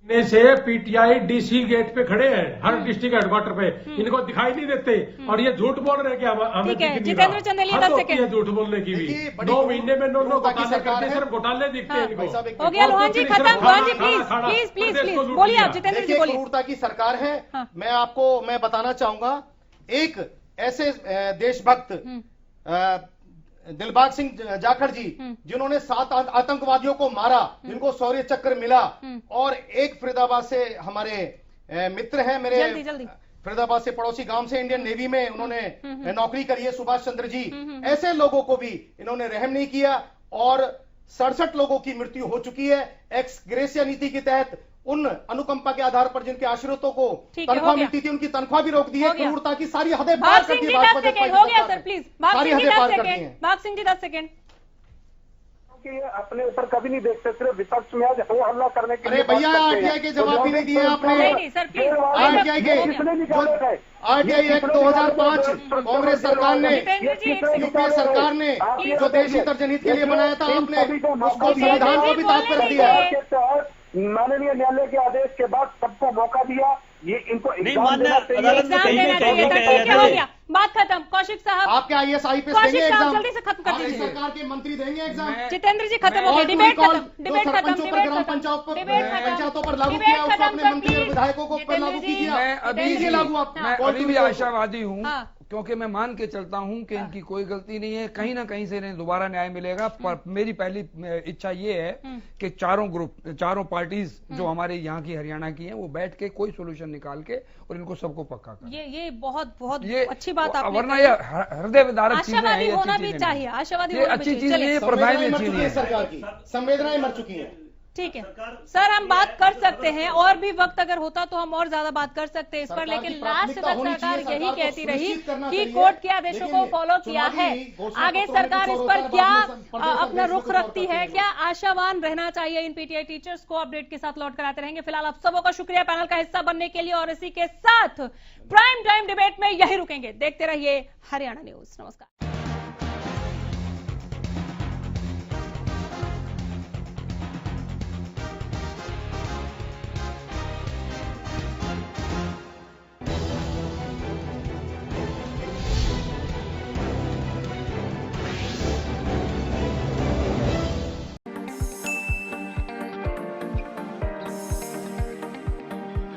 से पीटीआई डीसी गेट पे खड़े हैं, हर डिस्ट्रिक्ट हेडक्वार्टर पे, इनको दिखाई नहीं देते और ये झूठ बोल रहे हैं कि हमें
जितेंद्र चंदेलिया 10 सेकंड
झूठ बोलने की भी 9 महीने में 9 घोटाले करते, सिर्फ घोटाले दिखते हैं इनको।
हो गया लोहान जी, खत्म। लोहान जी प्लीज प्लीज प्लीज बोलिए आप, जितेंद्र जी बोलिए।
क्रूरता की सरकार है। मैं बताना चाहूंगा, एक ऐसे देशभक्त दिलबाग सिंह जाखड़ जी, जिन्होंने 7 आतंकवादियों को मारा, जिनको शौर्य चक्र मिला, और एक फरीदाबाद से हमारे मित्र हैं मेरे, जल्दी। फरीदाबाद से पड़ोसी गांव से इंडियन नेवी में उन्होंने नौकरी करी है, सुभाष चंद्र जी। ऐसे लोगों को भी इन्होंने रहम नहीं किया और 67 लोगों की मृत्यु हो चुकी है। एक्स ग्रेसिया नीति के तहत उन अनुकंपा के आधार पर जिनके आश्रितों को तनख्वाह मिलती थी, उनकी तनख्वाह भी रोक दी है। क्रूरता की सारी हदें पार करती है भाजपा।
हो गया सर, प्लीज
सारी हदें पार करती हैं।
भाग सिंह जी 10 सेकंड।
ये अपने ऊपर कभी नहीं देखते, सिर्फ विपक्ष में आज हो हल्ला करने के लिए।
अरे भैया, आरटीआई के जवाब भी नहीं दिए आपने। आरटीआई एक्ट 2005 कांग्रेस सरकार ने, यूपीए सरकार ने जो देश हित और जनहित के लिए बनाया था, आपने उसको संविधान को भी ताक कर दिया।
माननीय न्यायालय के आदेश के बाद सबको मौका दिया, ये इनको
एग्जाम देना चाहिए। बात खत्म। कौशिक साहब,
आप क्या IAS IPS देंगे एग्जाम?
जल्दी से खत्म कर दीजिए।
सरकार के मंत्री देंगे एग्जाम?
जितेंद्र जी खत्म हो गया, डिबेट खत्म, डिबेट खत्म,
पंचायतों पर लागू किया, उसको अपने मंत्री और विधायकों को पर लागू कीजिए।
मैं अभी भी आशावादी हूँ, क्योंकि मैं मान के चलता हूं कि इनकी कोई गलती नहीं है, कहीं ना कहीं से इन्हें दोबारा न्याय मिलेगा। पर मेरी पहली इच्छा ये है कि चारों पार्टीज जो हमारे यहाँ की हरियाणा की हैं, वो बैठ के कोई सोल्यूशन निकाल के और इनको सबको पक्का कर।
ये बहुत अच्छी बात आपने,
वरना ये हृदय विदारक चीजें हैं,
आशावादी होना भी चाहिए, आशावादी
अच्छी चीज नहीं है, प्रभावी भी अच्छी नहीं है।
सरकार की संवेदनाएं मर चुकी हैं।
ठीक है सर, हम बात कर सकते हैं, और भी वक्त अगर होता तो हम और ज्यादा बात कर सकते हैं इस पर, लेकिन लास्ट तक सरकार यही कहती रही कि कोर्ट के आदेशों को फॉलो किया है। आगे सरकार इस पर क्या अपना रुख रखती है, क्या आशावान रहना चाहिए इन पीटीआई टीचर्स को? अपडेट के साथ लौट कर आते रहेंगे। फिलहाल आप सबों का शुक्रिया पैनल का हिस्सा बनने के लिए, और इसी के साथ प्राइम टाइम डिबेट में यही रुकेंगे। देखते रहिए हरियाणा न्यूज। नमस्कार।